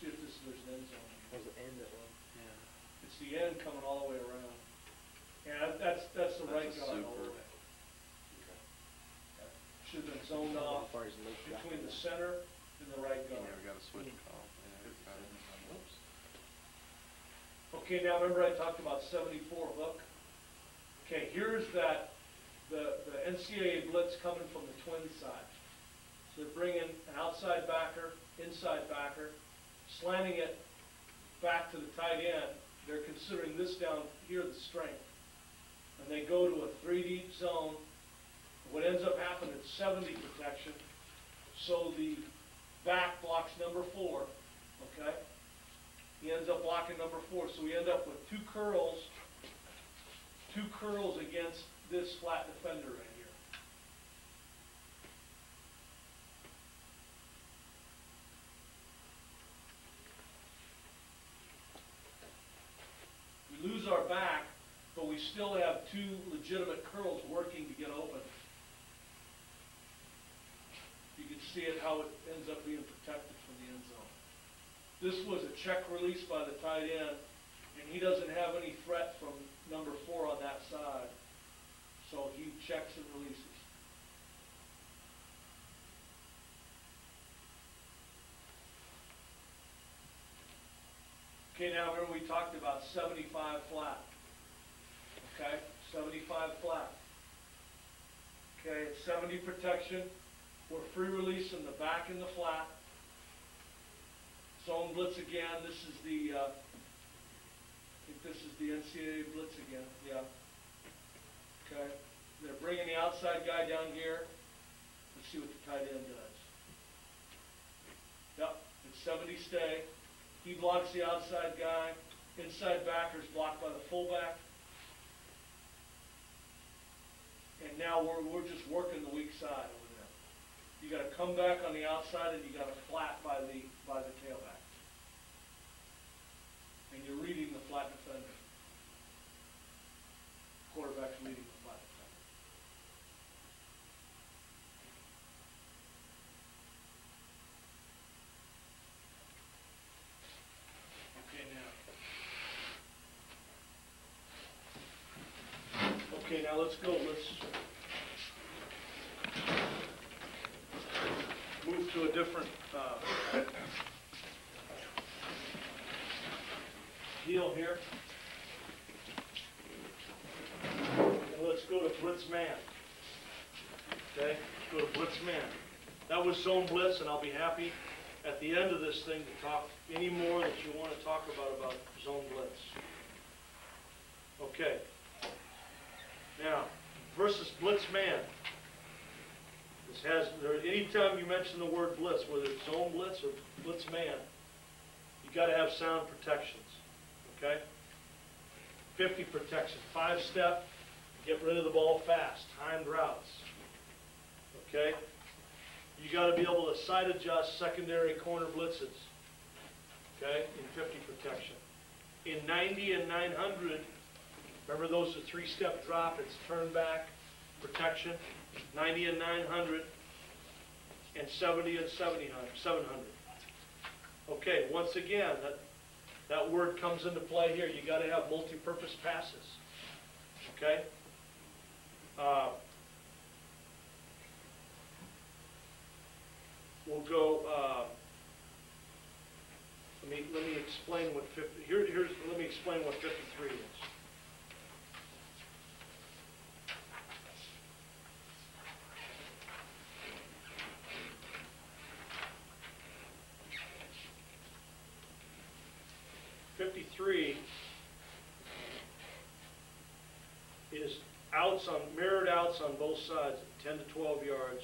See if there's an end zone. Was the end that one? Yeah. It's the end coming all the way around. Yeah, that's the right That's a guard super. over there. Should have been zoned off As far as Luke got between the there. center and the right You guard. never got a switch call. Okay, now remember I talked about 74 hook? Okay, here's the NCAA blitz coming from the twin side. So they're bringing an outside backer, inside backer, slanting it back to the tight end. They're considering this down here the strength. And they go to a 3 deep zone. What ends up happening is 70 protection. So the back blocks number 4, okay? He ends up blocking number 4. So we end up with 2 curls against this flat defender right here. We lose our back, but we still have 2 legitimate curls working to get open. You can see it how it ends up being protected from the end zone. This was a check release by the tight end, and he doesn't have any threat from number 4 on that side. So he checks and releases. Okay, now remember we talked about 75 flat. Okay, 75 flat. Okay, it's 70 protection. We're free release in the back and the flat. Zone blitz again. This is the, I think this is the NCAA blitz again. Yeah. Okay. they're bringing the outside guy down here. Let's see what the tight end does. Yep, it's 70 stay. He blocks the outside guy. Inside backer's blocked by the fullback. And now we're just working the weak side over there. You got to come back on the outside and you got to flat by the tailback. And you're reading the flat defender. Quarterback's reading the flat defender. Okay, now let's go. Let's move to a different deal here. And let's go to blitz man. Okay, let's go to blitz man. That was zone blitz, and I'll be happy at the end of this thing to talk any more that you want to talk about zone blitz. Okay. Now, versus blitz man. This has, anytime you mention the word blitz, whether it's zone blitz or blitz man, you got to have sound protections. Okay? 50 protection, 5-step, get rid of the ball fast, timed routes. Okay? You got to be able to side adjust secondary corner blitzes. Okay? In 50 protection. In 90 and 900. Remember those are 3-step drop, it's turn back, protection, 90 and 900, and 70 and 700. Okay, once again, that word comes into play here. You got to have multi-purpose passes. Okay? We'll go, let me explain what 50, let me explain what 53 is. Is mirrored outs on both sides, 10 to 12 yards,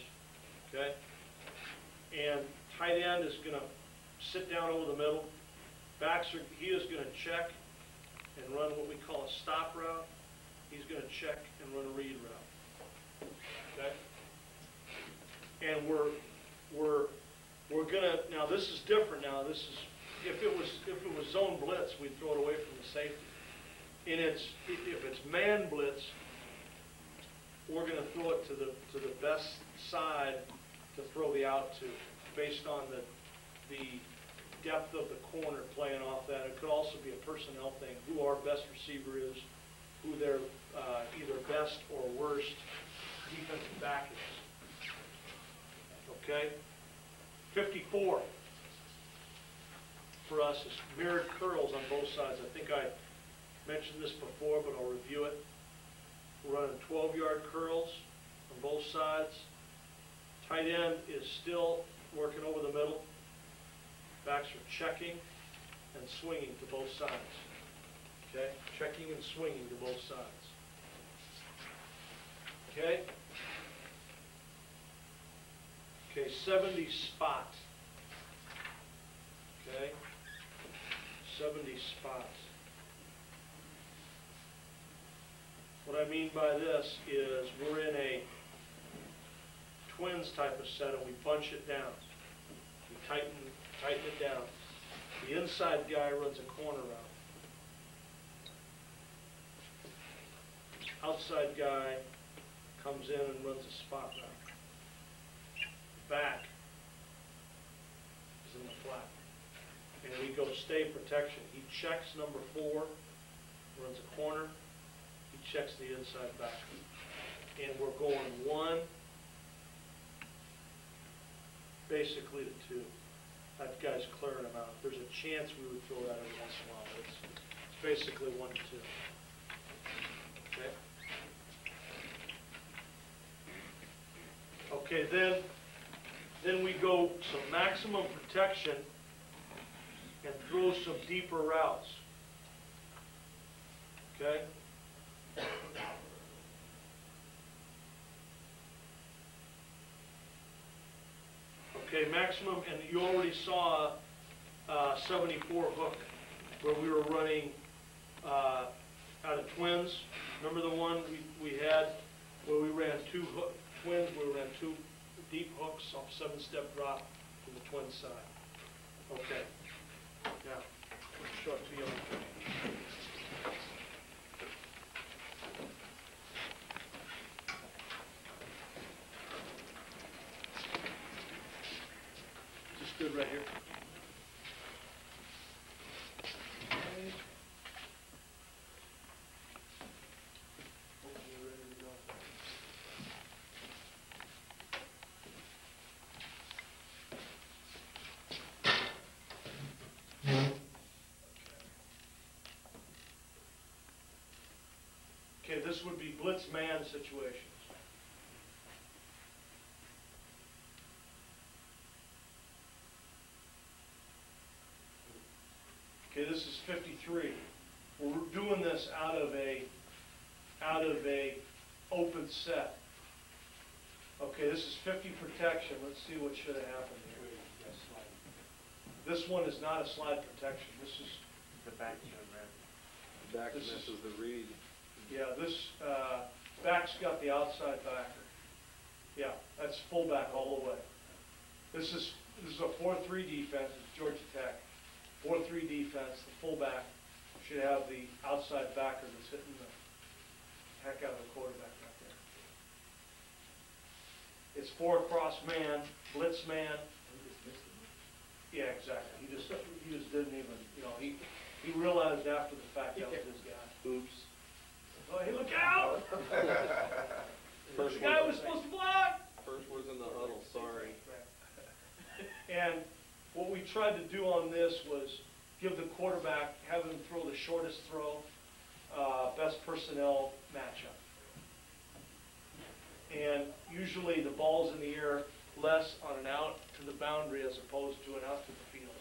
okay? And tight end is going to sit down over the middle. He is going to check and run what we call a stop route. He's going to check and run a read route, okay? And we're going to, now this is different now. This is, if it was zone blitz, we'd throw it away from the safety. And if it's man blitz, we're going to throw it to the best side to throw the out to, based on the depth of the corner playing off that. It could also be a personnel thing, who our best receiver is, who their either best or worst defensive back is. Okay? 54 for us is mirrored curls on both sides. I think I mentioned this before, but I'll review it. We're running 12-yard curls on both sides. Tight end is still working over the middle. Backs are checking and swinging to both sides. Okay? Checking and swinging to both sides. Okay? Okay, 70 spot. Okay? 70 spots. What I mean by this is we're in a twins type of set and we bunch it down. We tighten it down. The inside guy runs a corner route. Outside guy comes in and runs a spot route. The back is in the flat. And we go stay protection. He checks number 4, runs a corner. He checks the inside back. And we're going 1, basically to 2. That guy's clearing them out. There's a chance we would throw that every once in a while. It's basically 1 to 2. Okay. Okay, then we go some maximum protection and throw some deeper routes. Okay? Okay, maximum, and you already saw 74 hook where we were running out of twins. Remember the one we had where we ran two twins, we ran two deep hooks off 7-step drop to the twin side. Okay. Now, let's show it to you. Just good right here. Okay. Okay, ready to go. Okay, this would be blitz man situations. Okay, this is 53. We're doing this out of a open set. Okay, this is 50 protection. Let's see what should have happened here. This one is not a slide protection. This is The back should red. Back, This this is- is the reed. yeah. This back's got the outside backer. Yeah, that's fullback all the way. This is a 4-3 defense. It's Georgia Tech. 4-3 defense. The fullback should have the outside backer that's hitting the heck out of the quarterback right there. It's 4 cross man, blitz man. Yeah, exactly. He just didn't even, he realized after the fact that was his guy. Oops. Oh, hey, look out! First The guy one- was supposed to block! First was in the huddle, sorry. And what we tried to do on this was give the quarterback, have him throw the shortest throw, best personnel matchup. And usually the ball's in the air less on an out to the boundary as opposed to an out to the field.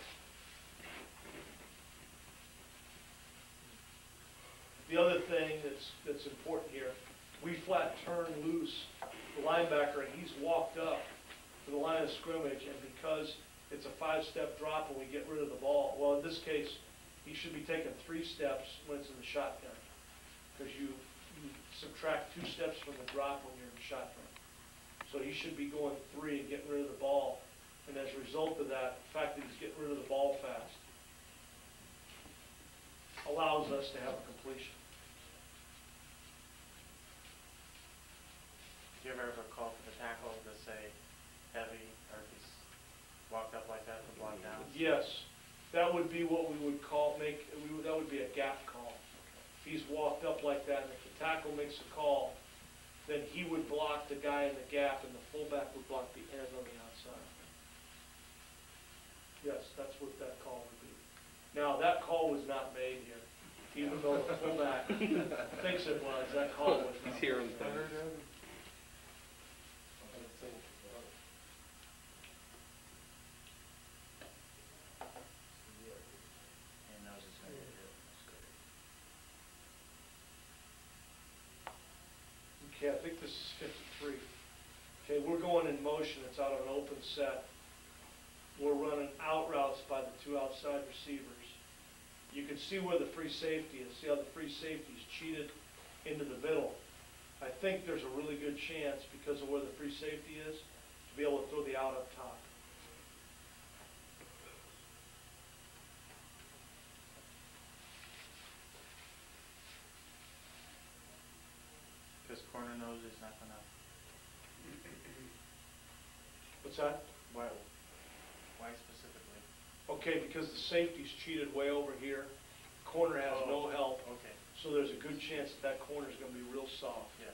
The other thing that's important here, we flat turn loose the linebacker and he's walked up to the line of scrimmage, and because it's a 5-step drop and we get rid of the ball, well, in this case, he should be taking 3 steps when it's in the shotgun, because you subtract 2 steps from the drop when you're in the shotgun. So he should be going 3 and getting rid of the ball, and as a result of that, the fact that he's getting rid of the ball fast allows us to have a completion. Do you ever call for the tackle to say heavy, or if he's walked up like that to block down? Yes, that would be what we would call, that would be a gap call. If he's walked up like that, and if the tackle makes a call, then he would block the guy in the gap, and the fullback would block the end on the outside. Yes, that's what that call would be. Now, that call was not made here, even though the fullback thinks it was, that call was not. He's hearing made. things. He knows it's gonna get hit. Okay, I think this is 53. Okay, we're going in motion. It's out of an open set. We're running out routes by the 2 outside receivers. You can see where the free safety is. See how the free safety is cheated into the middle. I think there's a really good chance, because of where the free safety is, to be able to throw the out up top. Because corner knows he's not gonna, What's that? why specifically? Okay, because the safety's cheated way over here. Corner has no help. Okay, So there's a good chance that that corner is going to be real soft. yes.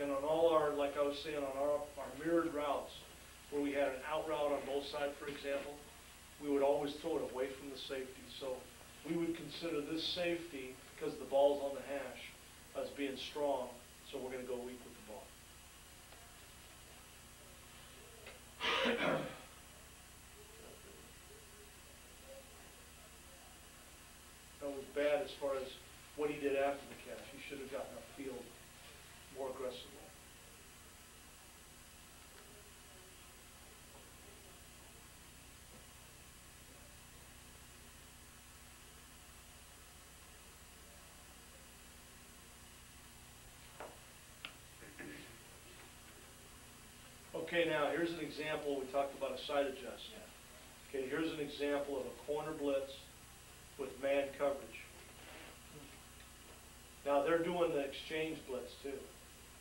And on all our, like I was saying, on our mirrored routes, where we had an out route on both sides, for example, we would always throw it away from the safety. So we would consider this safety, because the ball's on the hash, as being strong, so we're going to go weak with the ball. That was bad as far as what he did after the catch. He should have gotten upfield more aggressively. Okay, now, here's an example, we talked about a side adjust. Okay, here's an example of a corner blitz with man coverage. Now, they're doing the exchange blitz too.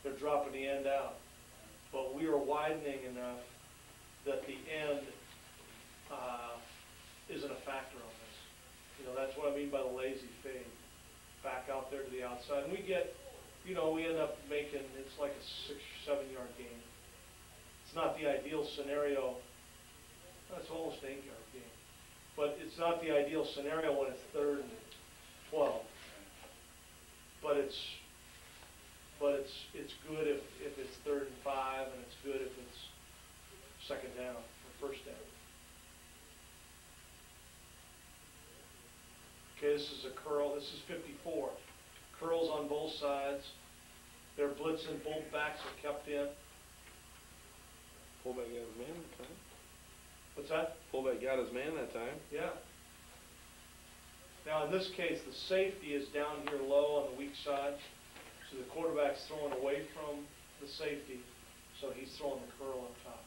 They're dropping the end out. But we are widening enough that the end isn't a factor on this. You know, that's what I mean by the lazy fade. Back out there to the outside. And we get, you know, we end up making, it's like a 6 or 7 yard gain. It's not the ideal scenario. It's almost an 8 yard gain. But it's not the ideal scenario when it's 3rd and 12. But it's good if it's 3rd and 5, and it's good if it's 2nd down or 1st down. Okay, this is a curl. This is 54. Curls on both sides. They're blitzing. Both backs are kept in. Fullback got his man that time. What's that? Fullback got his man that time. Yeah. Now, in this case, the safety is down here low on the weak side. So the quarterback's throwing away from the safety, so he's throwing the curl up top.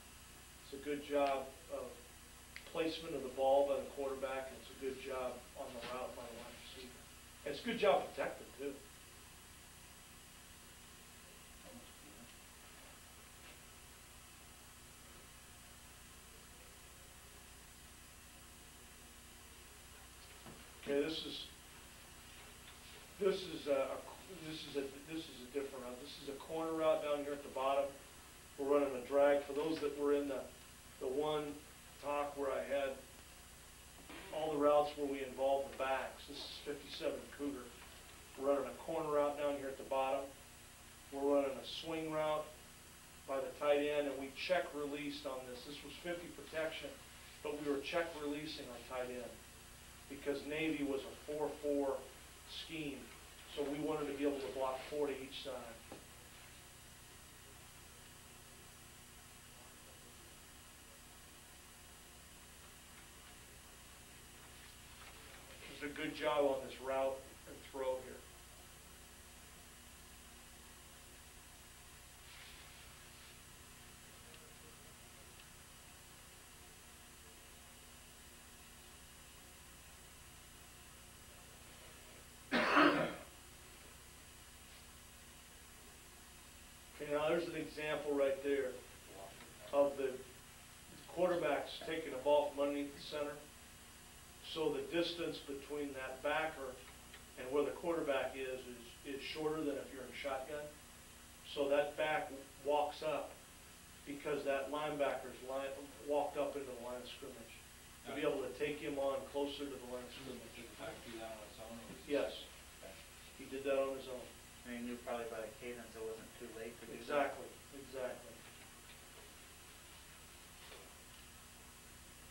It's a good job of placement of the ball by the quarterback, and it's a good job on the route by the wide receiver. And it's a good job protected, too. Okay, this is a different route. This is a corner route down here at the bottom. We're running a drag. For those that were in the one talk where I had all the routes where we involved the backs, this is 57 Cougar. We're running a corner route down here at the bottom. We're running a swing route by the tight end, and we check released on this. This was 50 protection, but we were check releasing our tight end because Navy was a 4-4 scheme. So we wanted to be able to block 4 to each side. It's a good job on this route and throw here. Okay, now there's an example right there of the quarterbacks taking a ball from underneath the center. So the distance between that backer and where the quarterback is shorter than if you're in shotgun. So that back walks up because that linebacker's walked up into the line of scrimmage to be able to take him on closer to the line of scrimmage. Did the back do that on its own? Or was it- Yes, he did that on his own. And he knew probably by the cadence it wasn't too late to do that. Exactly, exactly.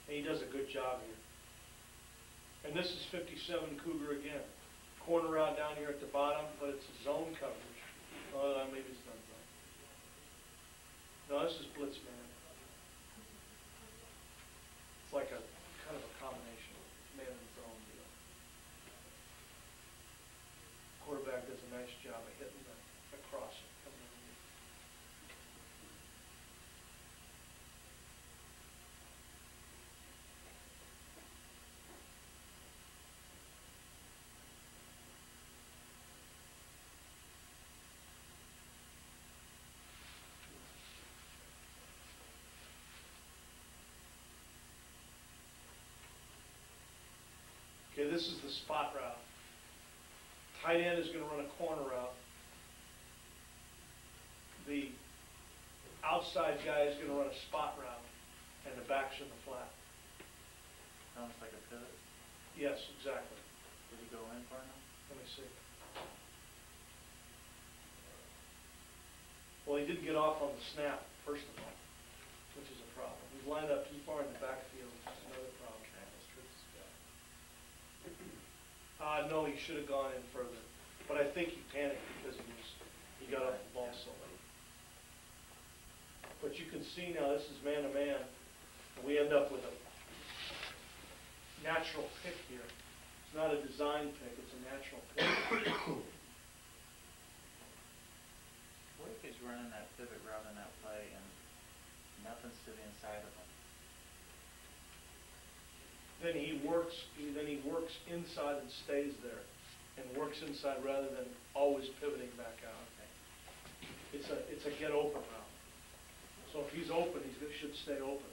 And he does a good job here. And this is 57 Cougar again. Corner route down here at the bottom, but it's a zone coverage. Oh, maybe it's not zone. No, this is blitz man. It's like a kind of a combination of man and zone deal. Quarterback does a nice job of hitting the crossing coming underneath. Okay, this is the spot route. Tight end is going to run a corner route. The outside guy is going to run a spot route, and the back's in the flat. Almost like a pivot. Yes, exactly. Did he go in far enough? Let me see. Well, he didn't get off on the snap, first of all, which is a problem. He's lined up too far in the backfield, which is another problem. No, he should have gone in further. But I think he panicked because he got off the ball so late. But you can see now this is man-to-man. And we end up with a natural pick here. It's not a design pick, it's a natural pick. What if he's running that pivot route in that play and now outside of them. Then he works inside and stays there, and works inside rather than always pivoting back out. Okay. It's a get open route. So if he's open, should stay open.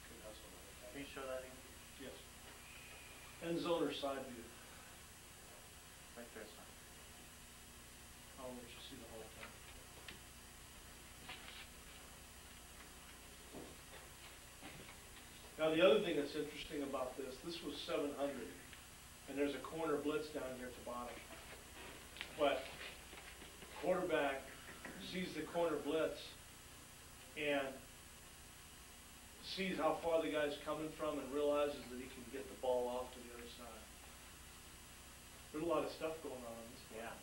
Good hustle by the Can tight you show that again? Yes. End zone or side view. Like this one. I'll let you see the whole thing. Now, the other thing that's interesting about this was 700, and there's a corner blitz down here at the bottom. But quarterback sees the corner blitz and sees how far the guy's coming from and realizes that he can get the ball off to the other side. There's a lot of stuff going on in this play. Yeah.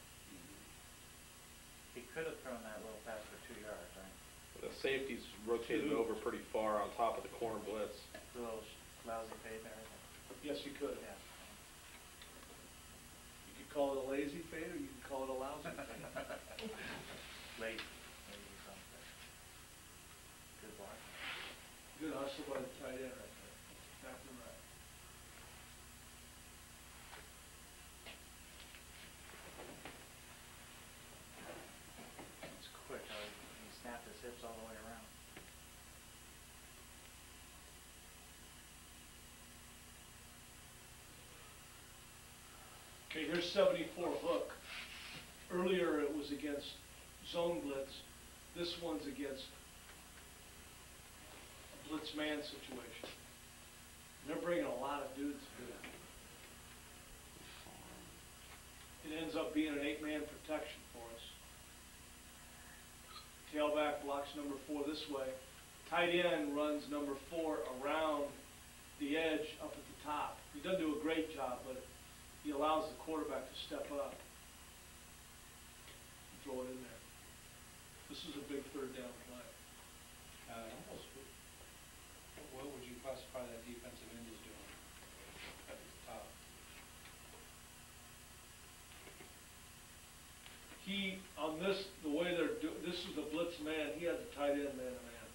He could have thrown that little pass for 2 yards, right? The safety's rotated over pretty far on top of the corner blitz. The little lousy fade and everything. Yes, you could. Yeah. You could call it a lazy fade, or you could call it a lousy fade. Late. Maybe something. Good block. Good hustle by the tight end right there. Exactly right. It's quick. He snapped his hips all the way around. Okay, here's 74 hook. Earlier it was against zone blitz. This one's against a blitz man situation. And they're bringing a lot of dudes to that. It ends up being an 8-man protection for us. Tailback blocks number 4 this way. Tight end runs number 4 around the edge up at the top. He doesn't do a great job, but he allows the quarterback to step up and throw it in there. This is a big third down play. Almost, what would you classify that defensive end as doing at the top? On this, the way this is the blitz man, he had the tight end man-to-man.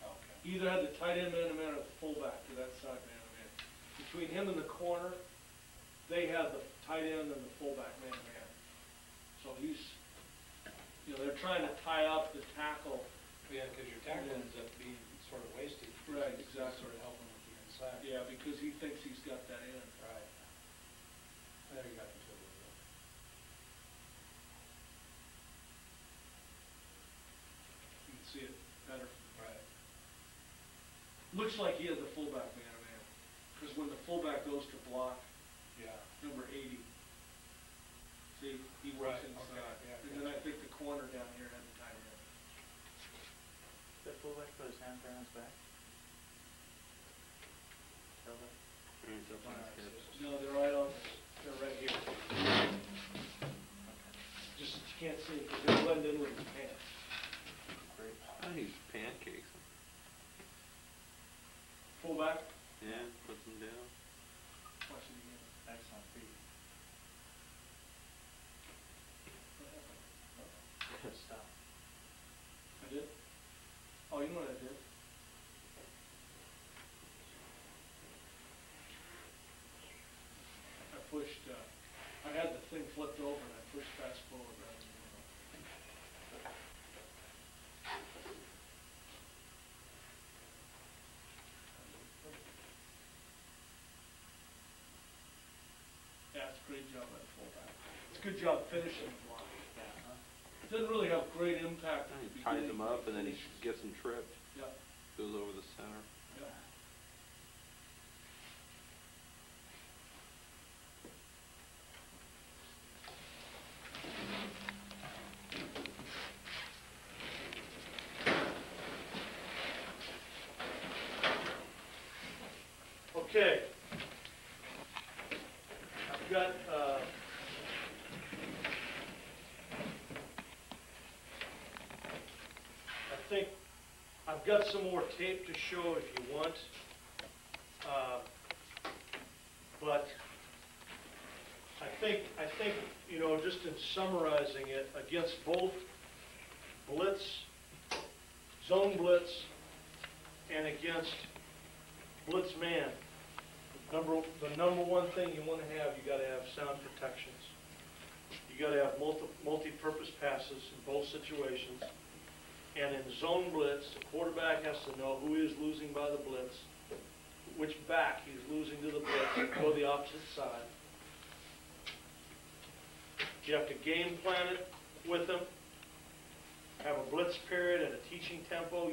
Okay. Either had the tight end man-to-man or the fullback to that side man-to-man. Between him and the corner, they have the tight end and the fullback man-to-man. So they're trying to tie up the tackle. Yeah, because your tackle ends up being sort of wasted. Right, It's exactly. sort of helping with the inside. Yeah, because he thinks he's got that in. Right. There you got into it a little bit. You can see it better. Right. Looks like he has the fullback man-to-man. Because when the fullback goes to block Yeah. number 80, see, he works Right, inside. okay, yeah, And then I think the corner down here had the tight end. Did the fullback put his hands behind his back? Tailback? No, they're right on, they're right here. Just that you can't see because they blend in with his pants. Great. He's pancakes. Fullback, Yeah, puts him down. watch it again. Excellent feed. Good stuff. I did? Oh, you know what I did? I pushed, I had the thing flipped over and I pushed fast forward rather than. Yeah, it's a great job by the fullback. It's a good job finishing the block. Doesn't really have great impact at the He ties beginning. him up and then he gets him tripped. Yeah, Goes over the center. yeah. Okay. I've got, I think I've got some more tape to show if you want. But I think, you know, just in summarizing it, against both blitz, zone blitz, and against blitz man, the number one thing you want to have, you got to have sound protections. You got to have multi-purpose passes in both situations. And in zone blitz, the quarterback has to know who is losing by the blitz, which back he's losing to the blitz, and go the opposite side. You have to game plan it with them, have a blitz period at a teaching tempo,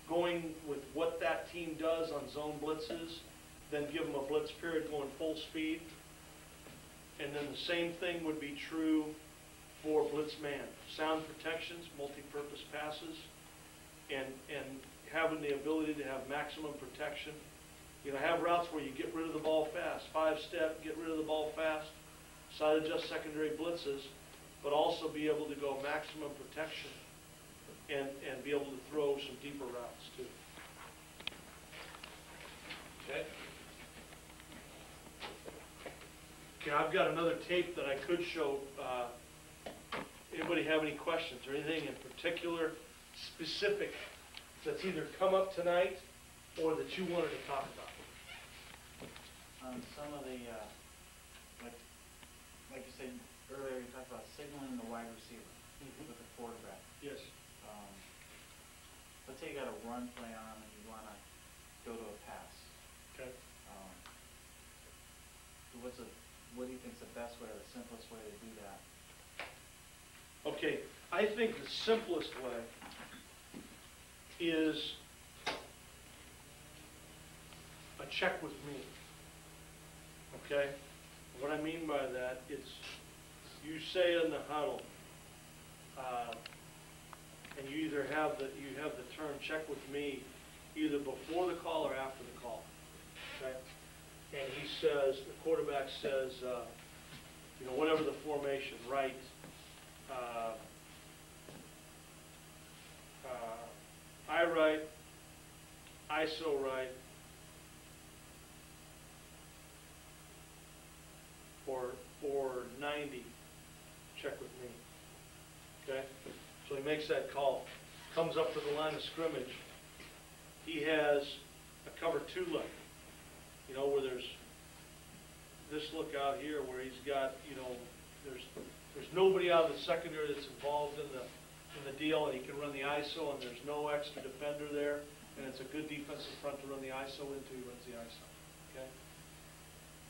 going with what that team does on zone blitzes, then give them a blitz period going full speed. And then the same thing would be true for blitz man. Sound protections, multi-purpose passes, and having the ability to have maximum protection. You know, have routes where you get rid of the ball fast, 5-step, get rid of the ball fast, side adjust secondary blitzes, but also be able to go maximum protection and be able to throw some deeper routes too. Okay? Okay, I've got another tape that I could show. Anybody have any questions or anything in particular, specific, that's either come up tonight or that you wanted to talk about? Some of the, like you said earlier, you talked about signaling the wide receiver with the quarterback. Yes. Let's say you got a run play on and you want to go to a pass. Okay. What do you think is the best way or the simplest way to do that? Okay, I think the simplest way is a check with me. Okay? What I mean by that, it's you say in the huddle, and you either have the term check with me either before the call or after the call. Okay? And he says, the quarterback says, you know, whatever the formation, right, I right, ISO right, or 90, check with me. Okay? So he makes that call, comes up to the line of scrimmage. He has a cover 2 look, you know, where there's this look out here where he's got, you know, there's nobody out of the secondary that's involved in the deal, and he can run the ISO, and there's no extra defender there, and it's a good defensive front to run the ISO into. He runs the ISO. Okay.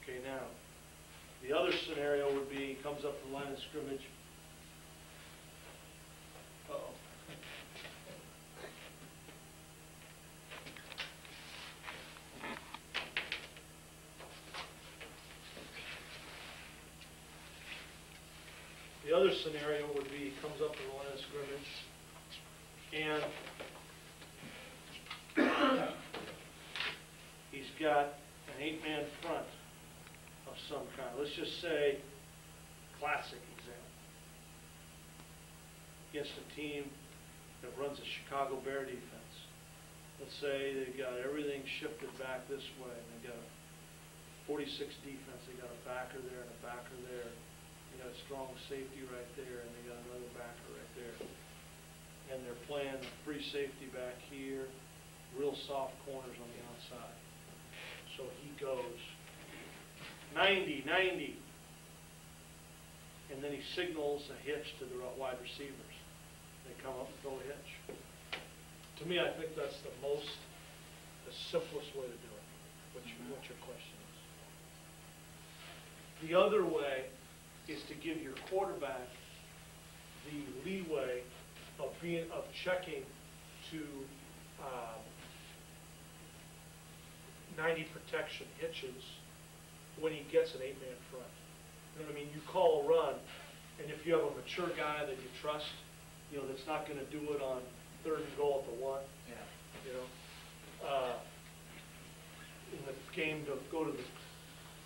Okay. Now, the other scenario would be he comes up to the line of scrimmage. Uh-oh. The other scenario would be he comes up to the line of scrimmage and he's got an 8-man front of some kind. Let's just say, classic example, against a team that runs a Chicago Bear defense. Let's say they've got everything shifted back this way, and they've got a 46 defense. They got a backer there and a backer there. They got a strong safety right there, and they got another backer right there. And they're playing a free safety back here, real soft corners on the outside. So he goes 90, 90. And then he signals a hitch to the wide receivers. They come up and throw a hitch. To me, I think that's the simplest way to do it, what your question is. The other way is to give your quarterback the leeway of checking to 90 protection hitches when he gets an 8-man front. You know what I mean? You call a run, and if you have a mature guy that you trust, you know, that's not going to do it on 3rd and goal at the 1. Yeah. You know, in the game to go to the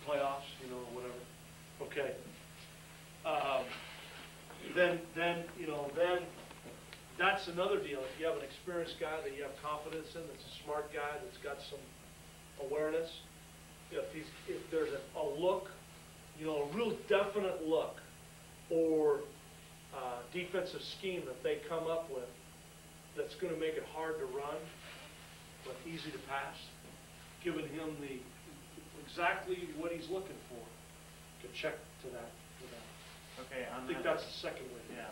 playoffs, you know, or whatever. Okay. Then that's another deal. If you have an experienced guy that you have confidence in, that's a smart guy, that's got some awareness, if there's a look a real definite look or defensive scheme that they come up with that's going to make it hard to run but easy to pass, giving him exactly what he's looking for to check to that. Okay, I on think that, that's the second way. yeah.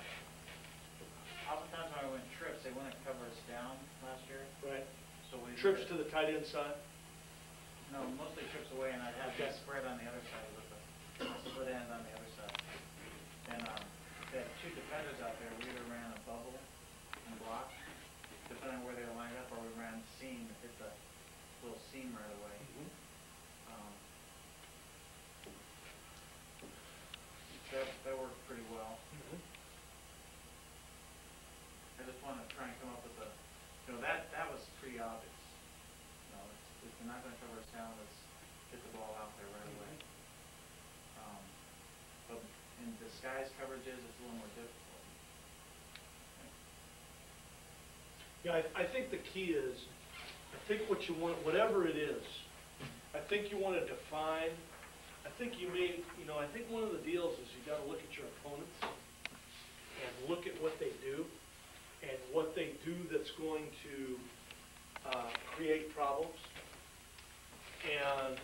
Oftentimes when I went trips, they wouldn't cover us down last year, Right. so we. Trips to the tight end side. No, mostly trips away, and I'd have Okay. the spread on the other side with the split ends on the other side. And, they had two defenders out there, we either ran a bubble and block, depending on where they were lined up, or we ran seam, hit the little seam right away. That worked pretty well. I just want to try and come up with that was pretty obvious. If you're not going to cover us down, let's get the ball out there right away. But in disguise coverages, it's a little more difficult. Yeah, I think the key is, I think what you want, whatever it is, I think you want to define, I think I think one of the deals is you got to look at your opponents and look at what they do and what they do that's going to create problems. And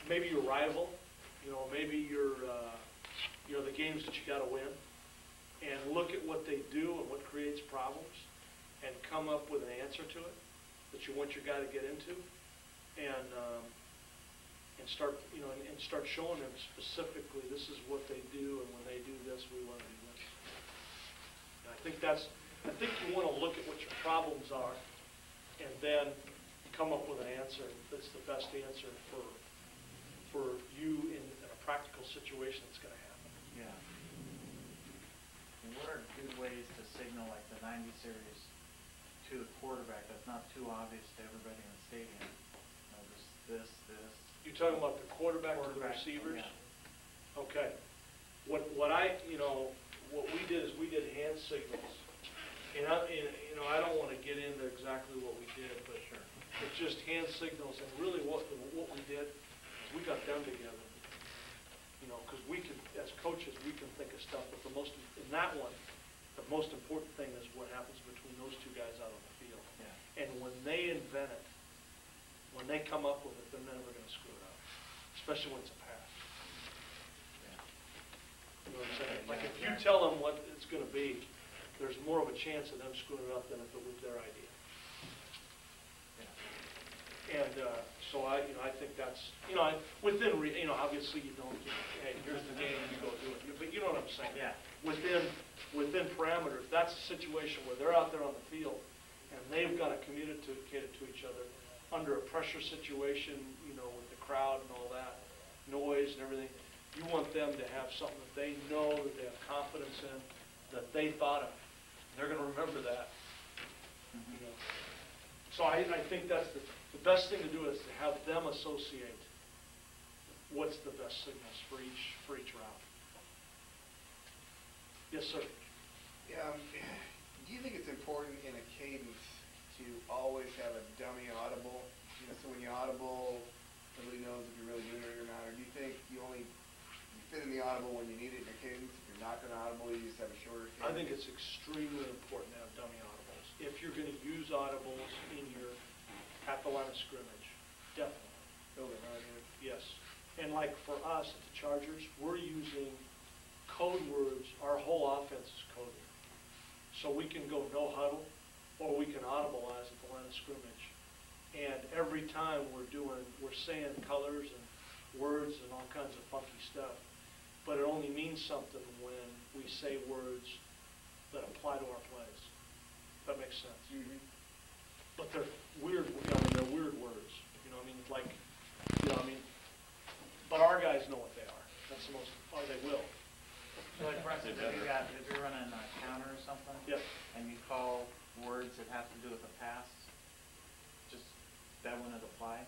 maybe your rival, maybe your the games that you got to win, and look at what they do and what creates problems, and come up with an answer to it that you want your guy to get into, and start and start showing them specifically this is what they do, and when they do this, we want to do this. And I think you want to look at what your problems are, and then come up with an answer that's the best answer for you in a practical situation that's going to happen. Yeah. And what are good ways to signal like the 90 series to the quarterback that's not too obvious to everybody in the stadium? This. You're talking about the quarterback to the receivers? Yeah. Okay. What we did is we did hand signals. And I don't want to get into exactly what we did, but it's just hand signals. And really what we did is we got them together. Because we can, as coaches, we can think of stuff, but in that one, the most important thing is what happens between those two guys out on the field. Yeah. And when they invent it, when they come up with it, they're never going to screw it up, especially when it's a pass. Yeah. You know what I'm saying? Like if you tell them what it's going to be, there's more of a chance of them screwing it up than if it was their idea. Yeah. And so I think that's, within, obviously you don't, hey, here's the game, you go do it. But you know what I'm saying? Yeah. Within parameters, that's a situation where they're out there on the field and they've got to communicate it to each other under a pressure situation, with the crowd and all that, noise and everything. You want them to have something that they know, that they have confidence in, that they thought of. They're going to remember that. So I think that's the best thing to do is to have them associate what's the best signals for each route. Yes, sir. Yeah, do you think it's important in a cadence to always have a dummy audible? So when you audible, nobody knows if you're really doing it or not. Or do you think you fit in the audible when you need it in your cadence? If you're not going to audible, you just have a shorter cadence? I think it's extremely important to have dummy audibles. If you're going to use audibles at the line of scrimmage, definitely. Yes. And like for us at the Chargers, we're using code words. Our whole offense is coded. So we can go no huddle, or we can audibilize at the line of scrimmage. And every time we're saying colors and words and all kinds of funky stuff. But it only means something when we say words that apply to our plays. That makes sense. Mm-hmm. But they're weird. They're weird words. But our guys know what they are. That's the most. Or they will. So like for instance, if you're running a counter or something, Yep. and you call words that have to do with the pass, just that wouldn't apply?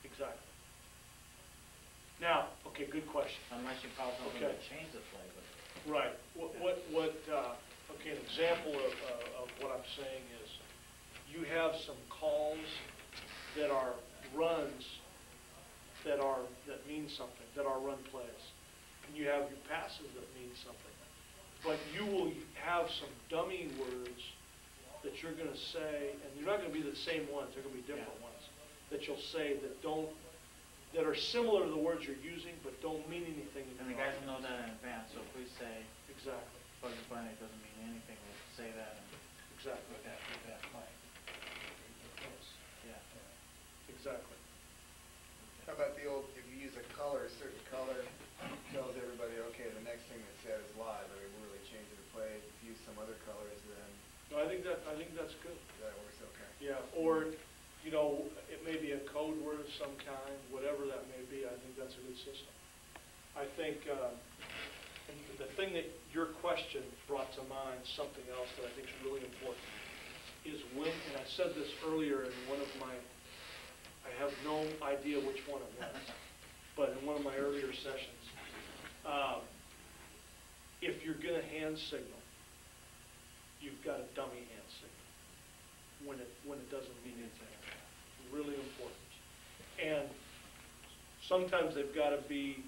Exactly. Now, okay, good question. Unless you call something Okay. to change the play, but. Right. Okay, an example of what I'm saying is you have some calls that are runs that mean mean something, that our run plays. And you have your passes that mean something. But you will have some dummy words that you're going to say, and they're not going to be the same ones, they're going to be different ones, that you'll say that are similar to the words you're using, but don't mean anything. And the guys will know that in advance, so if we say Exactly, Bugs Bunny, it doesn't mean anything, we'll say that and, exactly, yeah. exactly. How about the old, if you use a color, a certain color tells everybody, okay, the next thing that's said is live, I mean, we're really changing the play. If you use some other colors, then No, I think that's good. that works okay. Yeah, or, you know, it may be a code word of some kind, whatever that may be, I think that's a good system. I think, and the thing that your question brought to mind, something else that I think is really important, is when, and I said this earlier in one of my, I have no idea which one it was, but in one of my earlier sessions, if you're going to hand signal, you've got a dummy hand signal when it doesn't mean anything. Really important. And sometimes they've got to be,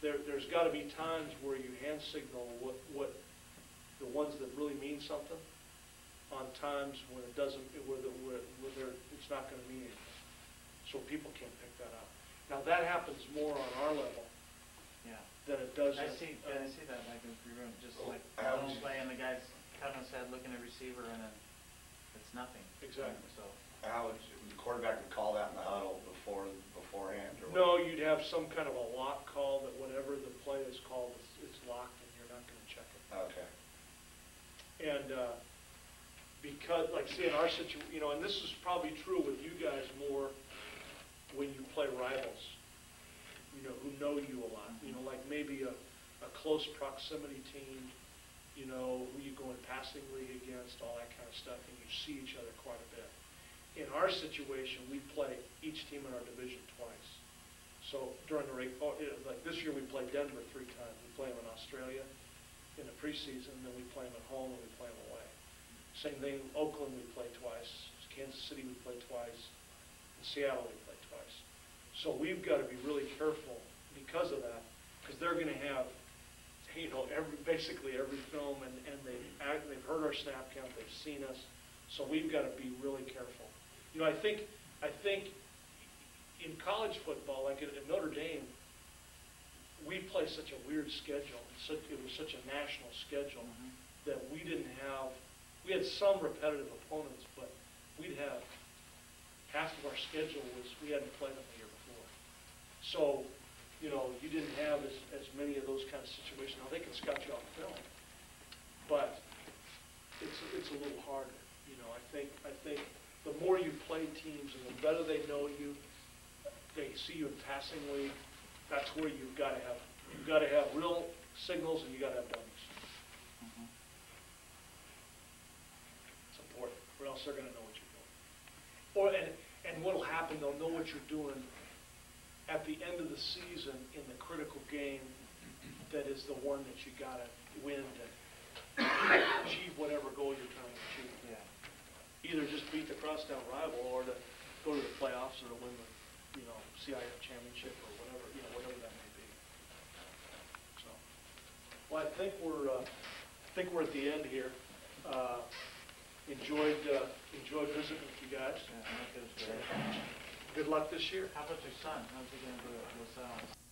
there's got to be times where you hand signal what the ones that really mean something on times when it doesn't, where it's not going to mean anything. So people can't pick that up. Now that happens more on our level Yeah. than it does. I see that, like, if you're going, just like, Ouch. don't play, and the guy's having his head looking at receiver, and then it's nothing. Exactly. So, How would the quarterback would call that in the huddle beforehand, or what? No, you'd have some kind of a lock call that whatever the play is called, it's locked and you're not going to check it. Okay. And because, like, see, in our situation, you know, and this is probably true with you guys more when you play rivals, you know, who know you a lot. You know, like maybe a close proximity team, you know, who you go in passing league against, all that kind of stuff, and you see each other quite a bit. In our situation, we play each team in our division twice. So during the like this year, we played Denver 3 times. We play them in Australia in the preseason, then we play them at home and we play them away. Same thing, Oakland we play twice, Kansas City we play twice, and Seattle we play twice. So we've got to be really careful because of that, because they're going to have, you know, basically every film, and they've heard our snap count, they've seen us, so we've got to be really careful. You know, I think in college football, like at Notre Dame, we play such a weird schedule. It was such a national schedule that we had some repetitive opponents, but we'd have half of our schedule was we hadn't played them the year before. So, you know, you didn't have as many of those kind of situations. Now, they can scout you off film, but it's a little harder. You know, I think the more you play teams and the better they know you, they see you in passing league, that's where you've got to have real signals and you've got to have dummies. It's important, or else they're going to know what you're doing. And what'll happen, they'll know what you're doing at the end of the season in the critical game that is the one that you got to win to achieve whatever goal you're trying to achieve. yeah. Either just beat the crosstown rival or to go to the playoffs or to win the, you know, CIF championship or whatever, you know, whatever that may be. So, well, I think we're at the end here. Enjoyed visiting with you guys. Yeah, I think it was great. Good luck this year. How about your son? How's he going to do it?